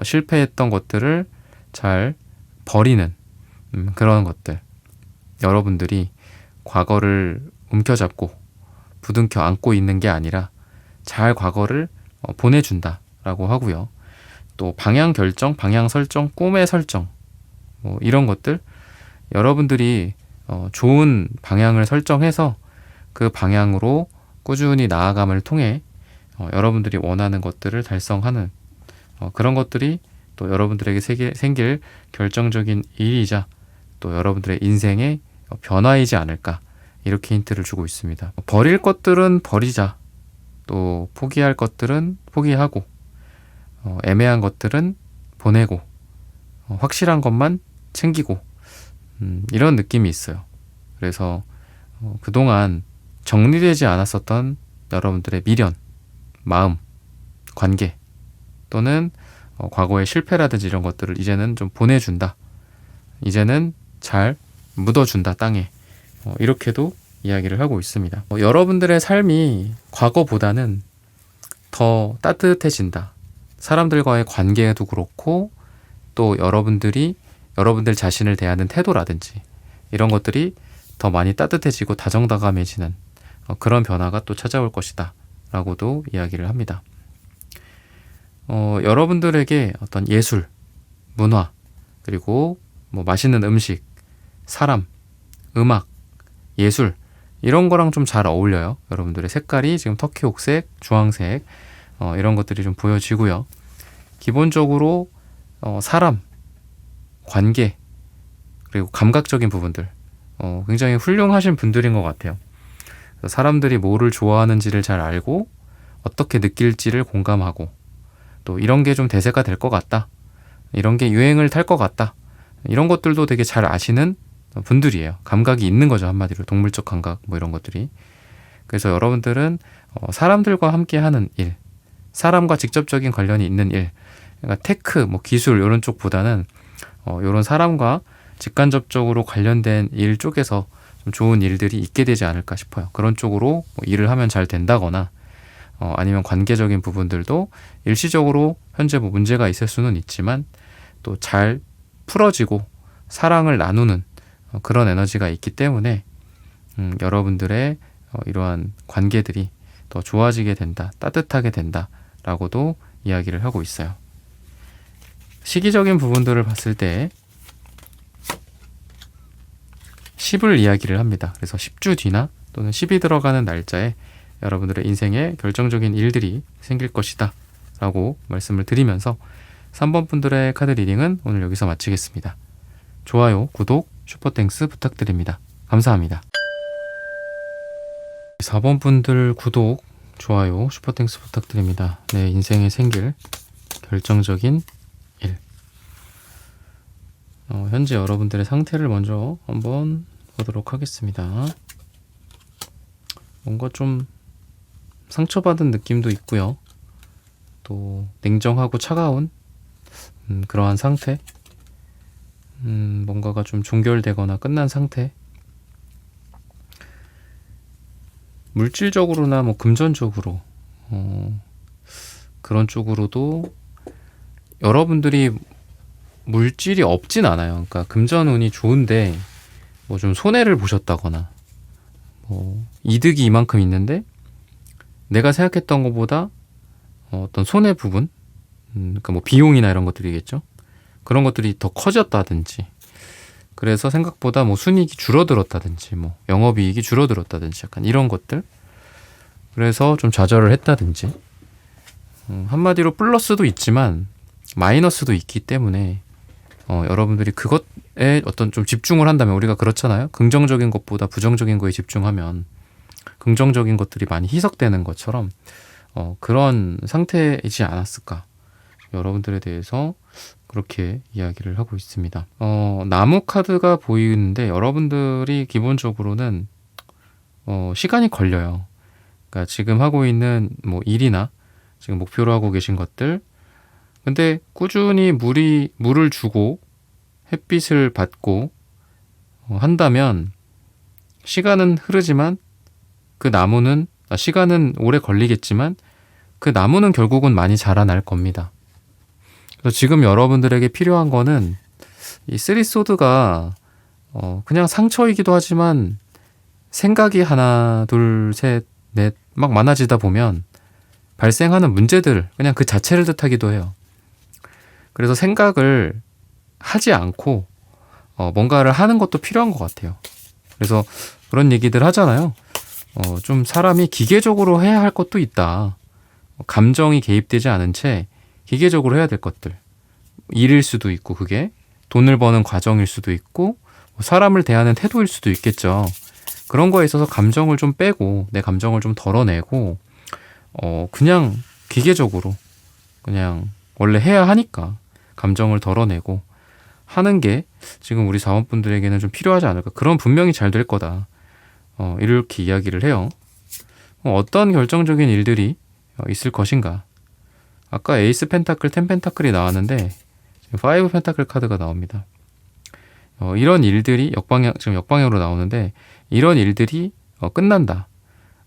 실패했던 것들을 잘 버리는 그런 것들, 여러분들이 과거를 움켜잡고 부둥켜 안고 있는 게 아니라 잘 과거를 보내준다라고 하고요. 또 방향 결정, 방향 설정, 꿈의 설정 이런 것들 여러분들이 좋은 방향을 설정해서 그 방향으로 꾸준히 나아감을 통해 여러분들이 원하는 것들을 달성하는 그런 것들이 또 여러분들에게 생길 결정적인 일이자 또 여러분들의 인생의 변화이지 않을까 이렇게 힌트를 주고 있습니다. 버릴 것들은 버리자. 또 포기할 것들은 포기하고 애매한 것들은 보내고 확실한 것만 챙기고 이런 느낌이 있어요. 그래서 그동안 정리되지 않았었던 여러분들의 미련, 마음, 관계 또는 과거의 실패라든지 이런 것들을 이제는 좀 보내준다. 이제는 잘 묻어준다 땅에. 이렇게도 이야기를 하고 있습니다. 여러분들의 삶이 과거보다는 더 따뜻해진다. 사람들과의 관계도 그렇고 또 여러분들 자신을 대하는 태도라든지 이런 것들이 더 많이 따뜻해지고 다정다감해지는 그런 변화가 또 찾아올 것이다 라고도 이야기를 합니다. 여러분들에게 어떤 예술, 문화, 그리고 뭐 맛있는 음식, 사람, 음악, 예술 이런 거랑 좀 잘 어울려요. 여러분들의 색깔이 지금 터키 옥색, 주황색 이런 것들이 좀 보여지고요. 기본적으로 사람, 관계 그리고 감각적인 부분들 굉장히 훌륭하신 분들인 것 같아요. 사람들이 뭐를 좋아하는지를 잘 알고 어떻게 느낄지를 공감하고 또 이런 게 좀 대세가 될 것 같다. 이런 게 유행을 탈 것 같다. 이런 것들도 되게 잘 아시는 분들이에요. 감각이 있는 거죠. 한마디로 동물적 감각 뭐 이런 것들이. 그래서 여러분들은 사람들과 함께 하는 일, 사람과 직접적인 관련이 있는 일, 그러니까 테크, 뭐 기술 이런 쪽보다는 이런 사람과 직간접적으로 관련된 일 쪽에서 좀 좋은 일들이 있게 되지 않을까 싶어요. 그런 쪽으로 뭐 일을 하면 잘 된다거나 아니면 관계적인 부분들도 일시적으로 현재 뭐 문제가 있을 수는 있지만 또 잘 풀어지고 사랑을 나누는 그런 에너지가 있기 때문에 여러분들의 이러한 관계들이 더 좋아지게 된다, 따뜻하게 된다라고도 이야기를 하고 있어요. 시기적인 부분들을 봤을 때 10을 이야기를 합니다. 그래서 10주 뒤나 또는 10이 들어가는 날짜에 여러분들의 인생에 결정적인 일들이 생길 것이다 라고 말씀을 드리면서 3번 분들의 카드 리딩은 오늘 여기서 마치겠습니다. 좋아요, 구독, 슈퍼땡스 부탁드립니다. 감사합니다. 4번 분들 구독, 좋아요, 슈퍼땡스 부탁드립니다. 내 인생에 생길 결정적인 일. 현재 여러분들의 상태를 먼저 한번 보도록 하겠습니다. 뭔가 좀 상처받은 느낌도 있고요. 또 냉정하고 차가운 그러한 상태. 뭔가가 좀 종결되거나 끝난 상태. 물질적으로나 뭐 금전적으로 그런 쪽으로도 여러분들이 물질이 없진 않아요. 그러니까 금전 운이 좋은데 뭐 좀 손해를 보셨다거나 뭐 이득이 이만큼 있는데 내가 생각했던 것보다 어떤 손해 부분, 그러니까 뭐 비용이나 이런 것들이겠죠. 그런 것들이 더 커졌다든지, 그래서 생각보다 뭐 순이익이 줄어들었다든지, 뭐 영업이익이 줄어들었다든지, 약간 이런 것들. 그래서 좀 좌절을 했다든지. 한마디로 플러스도 있지만 마이너스도 있기 때문에 여러분들이 그것에 어떤 좀 집중을 한다면, 우리가 그렇잖아요. 긍정적인 것보다 부정적인 거에 집중하면 긍정적인 것들이 많이 희석되는 것처럼 그런 상태이지 않았을까. 여러분들에 대해서 그렇게 이야기를 하고 있습니다. 나무 카드가 보이는데 여러분들이 기본적으로는 시간이 걸려요. 그러니까 지금 하고 있는 뭐 일이나 지금 목표로 하고 계신 것들, 근데 꾸준히 물을 주고 햇빛을 받고 한다면 시간은 흐르지만 그 나무는 시간은 오래 걸리겠지만 그 나무는 결국은 많이 자라날 겁니다. 그래서 지금 여러분들에게 필요한 거는 이 쓰리소드가 그냥 상처이기도 하지만 생각이 하나, 둘, 셋, 넷 막 많아지다 보면 발생하는 문제들, 그냥 그 자체를 뜻하기도 해요. 그래서 생각을 하지 않고 뭔가를 하는 것도 필요한 것 같아요. 그래서 그런 얘기들 하잖아요. 좀 사람이 기계적으로 해야 할 것도 있다. 감정이 개입되지 않은 채 기계적으로 해야 될 것들. 일일 수도 있고, 그게 돈을 버는 과정일 수도 있고, 사람을 대하는 태도일 수도 있겠죠. 그런 거에 있어서 감정을 좀 빼고, 내 감정을 좀 덜어내고, 그냥 기계적으로 그냥 원래 해야 하니까 감정을 덜어내고 하는 게 지금 우리 사원분들에게는 좀 필요하지 않을까. 그럼 분명히 잘 될 거다. 이렇게 이야기를 해요. 어떤 결정적인 일들이 있을 것인가. 아까 에이스 펜타클, 텐 펜타클이 나왔는데 지금 5 펜타클 카드가 나옵니다. 이런 일들이 지금 역방향으로 나오는데, 이런 일들이 끝난다.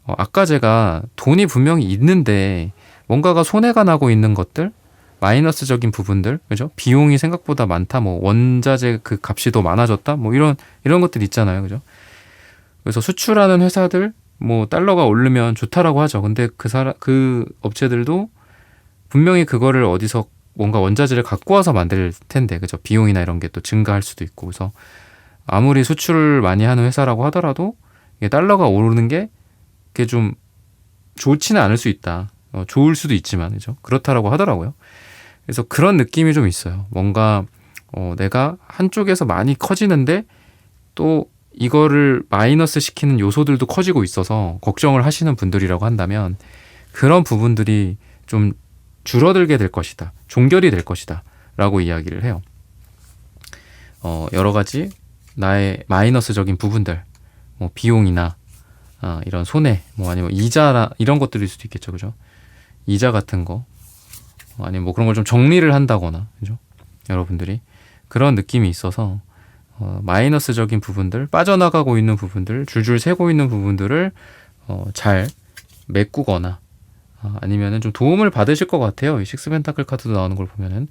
아까 제가 돈이 분명히 있는데 뭔가가 손해가 나고 있는 것들, 마이너스적인 부분들, 그죠? 비용이 생각보다 많다, 뭐 원자재 그 값이 더 많아졌다, 뭐 이런 것들 있잖아요, 그죠? 그래서 수출하는 회사들, 뭐 달러가 오르면 좋다라고 하죠. 근데 그 업체들도 분명히 그거를 어디서 뭔가 원자재를 갖고 와서 만들 텐데, 그죠? 비용이나 이런 게 또 증가할 수도 있고, 그래서 아무리 수출을 많이 하는 회사라고 하더라도 이게 달러가 오르는 게 그게 좀 좋지는 않을 수 있다. 좋을 수도 있지만, 그죠? 그렇다라고 하더라고요. 그래서 그런 느낌이 좀 있어요. 뭔가 내가 한쪽에서 많이 커지는데 또 이거를 마이너스 시키는 요소들도 커지고 있어서 걱정을 하시는 분들이라고 한다면, 그런 부분들이 좀 줄어들게 될 것이다. 종결이 될 것이다. 라고 이야기를 해요. 여러 가지 나의 마이너스적인 부분들, 뭐 비용이나 이런 손해, 뭐 아니면 이자나 이런 것들일 수도 있겠죠, 그죠? 이자 같은 거, 아니면 뭐 그런 걸 좀 정리를 한다거나, 그죠? 여러분들이 그런 느낌이 있어서 마이너스적인 부분들, 빠져나가고 있는 부분들, 줄줄 새고 있는 부분들을 잘 메꾸거나, 아니면은 좀 도움을 받으실 것 같아요. 이 식스 펜타클 카드도 나오는 걸 보면은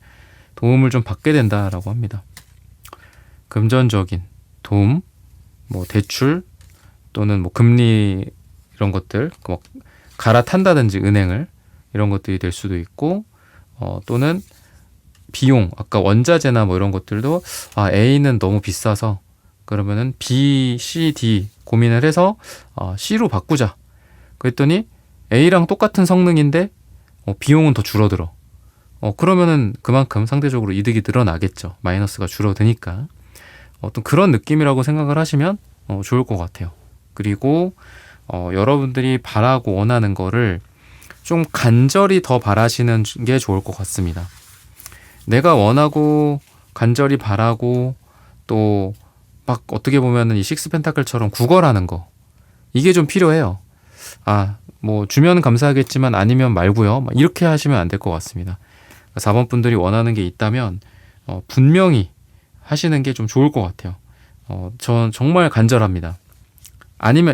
도움을 좀 받게 된다라고 합니다. 금전적인 도움, 뭐 대출 또는 뭐 금리 이런 것들, 뭐 갈아탄다든지 은행을, 이런 것들이 될 수도 있고, 또는 비용, 아까 원자재나 뭐 이런 것들도 A는 너무 비싸서 그러면은 B, C, D 고민을 해서 C로 바꾸자. 그랬더니 A랑 똑같은 성능인데 비용은 더 줄어들어. 그러면은 그만큼 상대적으로 이득이 늘어나겠죠. 마이너스가 줄어드니까. 어떤 그런 느낌이라고 생각을 하시면 좋을 것 같아요. 그리고 여러분들이 바라고 원하는 거를 좀 간절히 더 바라시는 게 좋을 것 같습니다. 내가 원하고 간절히 바라고 또 막 어떻게 보면은 이 식스 펜타클처럼 구걸하는 거, 이게 좀 필요해요. 뭐 주면 감사하겠지만 아니면 말고요. 이렇게 하시면 안 될 것 같습니다. 4번 분들이 원하는 게 있다면 분명히 하시는 게 좀 좋을 것 같아요. 전 정말 간절합니다.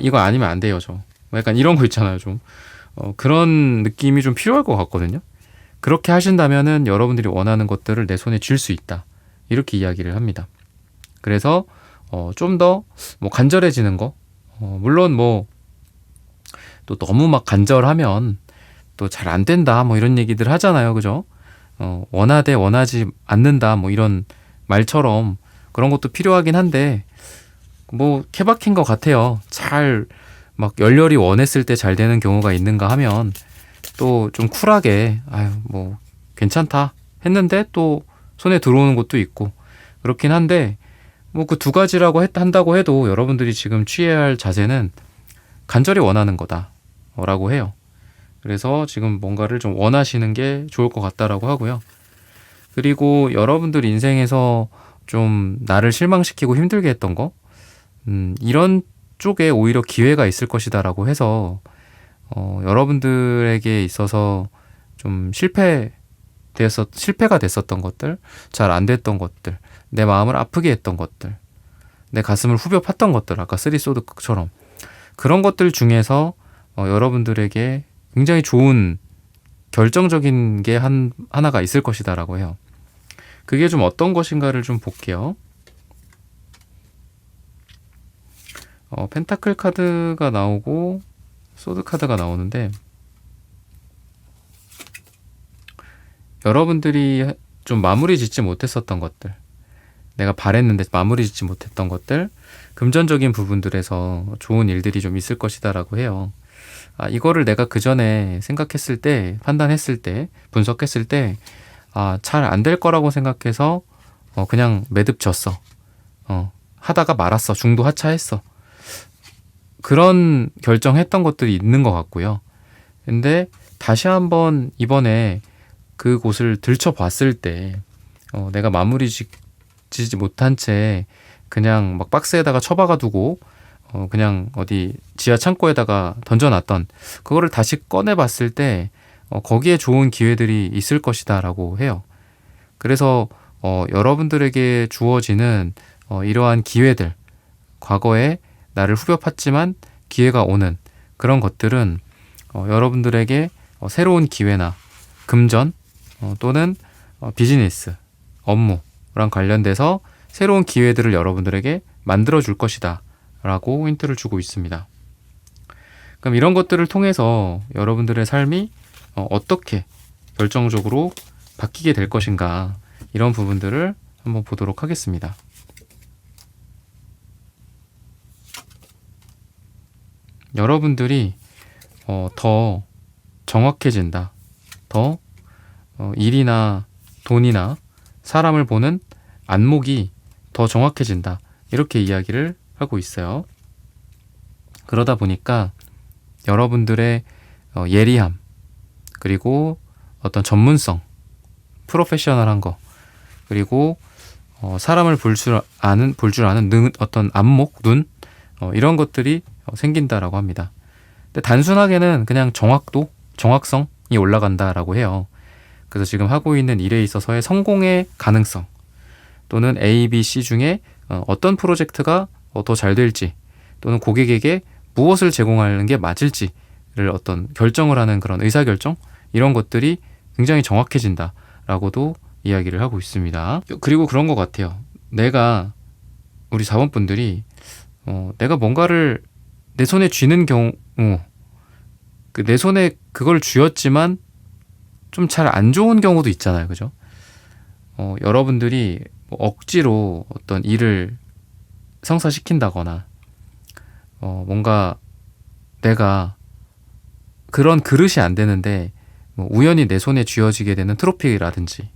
이거 아니면 안 돼요, 저. 약간 이런 거 있잖아요, 좀. 그런 느낌이 좀 필요할 것 같거든요. 그렇게 하신다면은 여러분들이 원하는 것들을 내 손에 쥘 수 있다. 이렇게 이야기를 합니다. 그래서 좀 더 뭐 간절해지는 거, 물론 뭐 또 너무 막 간절하면 또 잘 안 된다 뭐 이런 얘기들 하잖아요. 그죠? 원하되 원하지 않는다 뭐 이런 말처럼 그런 것도 필요하긴 한데 뭐 케바케인 것 같아요. 잘 막 열렬히 원했을 때 잘 되는 경우가 있는가 하면 또 좀 쿨하게 아유 뭐 괜찮다 했는데 또 손에 들어오는 것도 있고 그렇긴 한데 뭐 그 두 가지라고 한다고 해도 여러분들이 지금 취해야 할 자세는 간절히 원하는 거다라고 해요. 그래서 지금 뭔가를 좀 원하시는 게 좋을 것 같다라고 하고요. 그리고 여러분들 인생에서 좀 나를 실망시키고 힘들게 했던 거, 이런 쪽에 오히려 기회가 있을 것이다라고 해서 여러분들에게 있어서 좀 실패가 됐었던 것들, 잘 안 됐던 것들, 내 마음을 아프게 했던 것들, 내 가슴을 후벼 팠던 것들, 아까 쓰리소드처럼 그런 것들 중에서 여러분들에게 굉장히 좋은 결정적인 게 하나가 있을 것이다라고 해요. 그게 좀 어떤 것인가를 좀 볼게요. 펜타클 카드가 나오고 소드 카드가 나오는데 여러분들이 좀 마무리 짓지 못했었던 것들, 내가 바랬는데 마무리 짓지 못했던 것들, 금전적인 부분들에서 좋은 일들이 좀 있을 것이다라고 해요. 이거를 내가 그 전에 생각했을 때, 판단했을 때, 분석했을 때, 잘 안 될 거라고 생각해서 그냥 매듭 졌어. 하다가 말았어. 중도 하차했어. 그런 결정했던 것들이 있는 것 같고요. 근데 다시 한번 이번에 그곳을 들춰봤을 때 내가 마무리 짓지 못한 채 그냥 막 박스에다가 처박아 두고 그냥 어디 지하 창고에다가 던져놨던 그거를 다시 꺼내봤을 때 거기에 좋은 기회들이 있을 것이다 라고 해요. 그래서 여러분들에게 주어지는 이러한 기회들, 과거에 나를 후벼 팠지만 기회가 오는 그런 것들은 여러분들에게 새로운 기회나 금전 또는 비즈니스, 업무랑 관련돼서 새로운 기회들을 여러분들에게 만들어 줄 것이다 라고 힌트를 주고 있습니다. 그럼 이런 것들을 통해서 여러분들의 삶이 어떻게 결정적으로 바뀌게 될 것인가, 이런 부분들을 한번 보도록 하겠습니다. 여러분들이 더 정확해진다. 더 일이나 돈이나 사람을 보는 안목이 더 정확해진다. 이렇게 이야기를 하고 있어요. 그러다 보니까 여러분들의 예리함, 그리고 어떤 전문성, 프로페셔널한 거, 그리고 사람을 볼 줄 아는 어떤 안목, 눈, 이런 것들이 생긴다라고 합니다. 근데 단순하게는 그냥 정확성이 올라간다라고 해요. 그래서 지금 하고 있는 일에 있어서의 성공의 가능성, 또는 A, B, C 중에 어떤 프로젝트가 더 잘 될지, 또는 고객에게 무엇을 제공하는 게 맞을지를 어떤 결정을 하는 그런 의사결정, 이런 것들이 굉장히 정확해진다라고도 이야기를 하고 있습니다. 그리고 그런 것 같아요. 우리 자본분들이 내가 뭔가를 내 손에 쥐는 경우, 내 손에 그걸 쥐었지만 좀 잘 안 좋은 경우도 있잖아요. 그죠? 여러분들이 억지로 어떤 일을 성사시킨다거나 뭔가 내가 그런 그릇이 안 되는데 우연히 내 손에 쥐어지게 되는 트로피라든지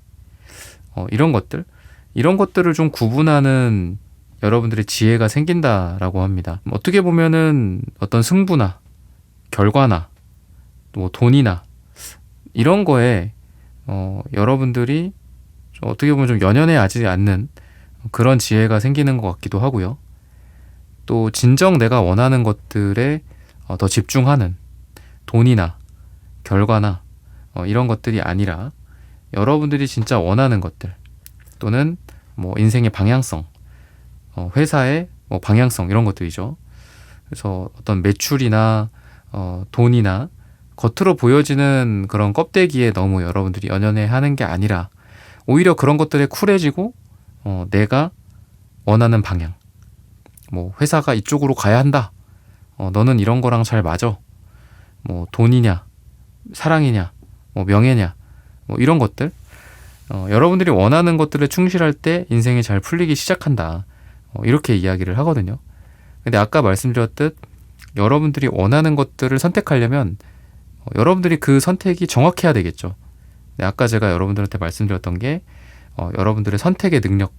이런 것들을 좀 구분하는 여러분들의 지혜가 생긴다라고 합니다. 어떻게 보면은 어떤 승부나 결과나 또 돈이나 이런 거에 여러분들이 어떻게 보면 좀 연연해하지 않는 그런 지혜가 생기는 것 같기도 하고요. 또 진정 내가 원하는 것들에 더 집중하는, 돈이나 결과나 이런 것들이 아니라 여러분들이 진짜 원하는 것들, 또는 뭐 인생의 방향성, 회사의 방향성, 이런 것들이죠. 그래서 어떤 매출이나 돈이나 겉으로 보여지는 그런 껍데기에 너무 여러분들이 연연해하는 게 아니라 오히려 그런 것들에 쿨해지고 내가 원하는 방향, 회사가 이쪽으로 가야 한다, 너는 이런 거랑 잘 맞아. 뭐 돈이냐, 사랑이냐, 뭐 명예냐, 뭐 이런 것들. 여러분들이 원하는 것들에 충실할 때 인생이 잘 풀리기 시작한다. 이렇게 이야기를 하거든요. 근데 아까 말씀드렸듯 여러분들이 원하는 것들을 선택하려면 여러분들이 그 선택이 정확해야 되겠죠. 근데 아까 제가 여러분들한테 말씀드렸던 게 여러분들의 선택의 능력,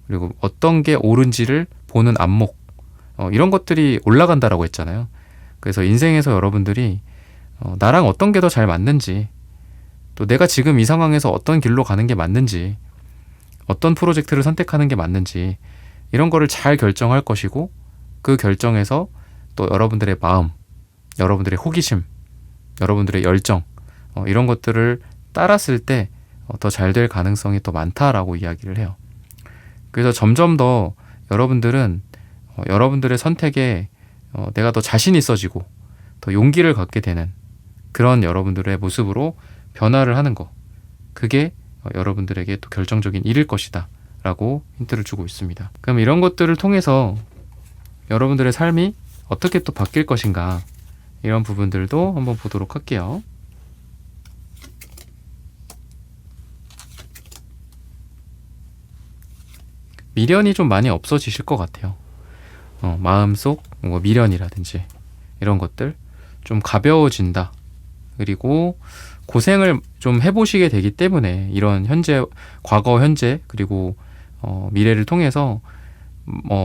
그리고 어떤 게 옳은지를 보는 안목, 이런 것들이 올라간다라고 했잖아요. 그래서 인생에서 여러분들이 나랑 어떤 게 더 잘 맞는지, 또 내가 지금 이 상황에서 어떤 길로 가는 게 맞는지, 어떤 프로젝트를 선택하는 게 맞는지, 이런 거를 잘 결정할 것이고, 그 결정에서 또 여러분들의 마음, 여러분들의 호기심, 여러분들의 열정, 이런 것들을 따랐을 때 더 잘 될 가능성이 더 많다라고 이야기를 해요. 그래서 점점 더 여러분들은 여러분들의 선택에 내가 더 자신 있어지고 더 용기를 갖게 되는 그런 여러분들의 모습으로 변화를 하는 거, 그게 여러분들에게 또 결정적인 일일 것이다 라고 힌트를 주고 있습니다. 그럼 이런 것들을 통해서 여러분들의 삶이 어떻게 또 바뀔 것인가, 이런 부분들도 한번 보도록 할게요. 미련이 좀 많이 없어지실 것 같아요. 마음속 뭐 미련이라든지 이런 것들 좀 가벼워진다. 그리고 고생을 좀 해보시게 되기 때문에 이런 현재, 과거, 현재, 그리고 미래를 통해서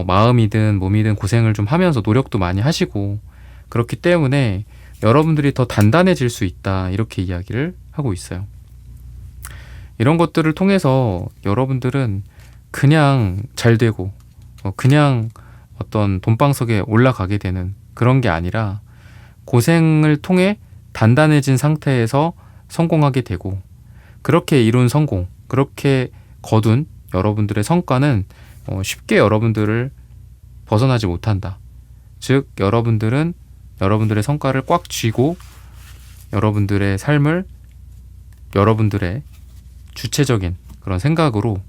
마음이든 몸이든 고생을 좀 하면서 노력도 많이 하시고, 그렇기 때문에 여러분들이 더 단단해질 수 있다, 이렇게 이야기를 하고 있어요. 이런 것들을 통해서 여러분들은 그냥 잘 되고 그냥 어떤 돈방석에 올라가게 되는 그런 게 아니라, 고생을 통해 단단해진 상태에서 성공하게 되고, 그렇게 이룬 성공, 그렇게 거둔 여러분들의 성과는 쉽게 여러분들을 벗어나지 못한다. 즉 여러분들은 여러분들의 성과를 꽉 쥐고 여러분들의 삶을 여러분들의 주체적인 그런 생각으로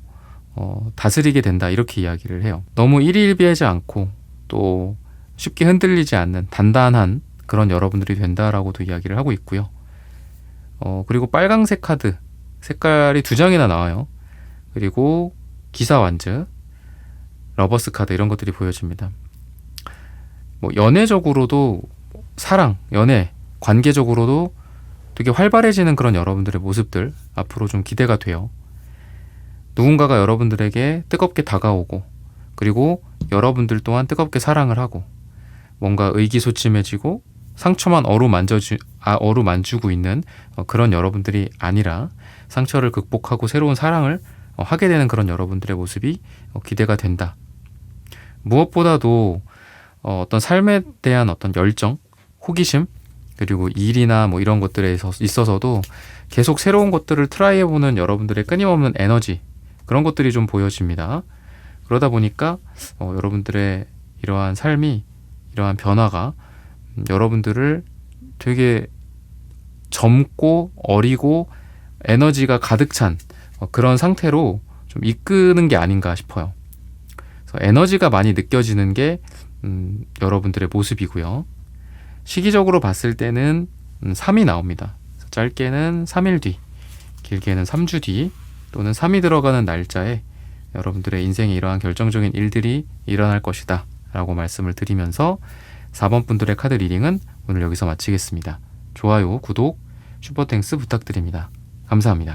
다스리게 된다, 이렇게 이야기를 해요. 너무 일희일비하지 않고 또 쉽게 흔들리지 않는 단단한 그런 여러분들이 된다라고도 이야기를 하고 있고요. 그리고 빨강색 카드 색깔이 2장이나 나와요. 그리고 기사 완즈, 러버스 카드, 이런 것들이 보여집니다. 뭐 연애적으로도, 사랑, 연애, 관계적으로도 되게 활발해지는 그런 여러분들의 모습들 앞으로 좀 기대가 돼요. 누군가가 여러분들에게 뜨겁게 다가오고, 그리고 여러분들 또한 뜨겁게 사랑을 하고, 뭔가 의기소침해지고 상처만 어루만지고 있는 그런 여러분들이 아니라 상처를 극복하고 새로운 사랑을 하게 되는 그런 여러분들의 모습이 기대가 된다. 무엇보다도 어떤 삶에 대한 어떤 열정, 호기심, 그리고 일이나 뭐 이런 것들에 있어서도 계속 새로운 것들을 트라이해보는 여러분들의 끊임없는 에너지, 그런 것들이 좀 보여집니다. 그러다 보니까 여러분들의 이러한 삶이, 이러한 변화가 여러분들을 되게 젊고 어리고 에너지가 가득 찬 그런 상태로 좀 이끄는 게 아닌가 싶어요. 그래서 에너지가 많이 느껴지는 게 여러분들의 모습이고요. 시기적으로 봤을 때는 3이 나옵니다. 짧게는 3일 뒤, 길게는 3주 뒤, 또는 3이 들어가는 날짜에 여러분들의 인생에 이러한 결정적인 일들이 일어날 것이다 라고 말씀을 드리면서 4번 분들의 카드 리딩은 오늘 여기서 마치겠습니다. 좋아요, 구독, 슈퍼땡스 부탁드립니다. 감사합니다.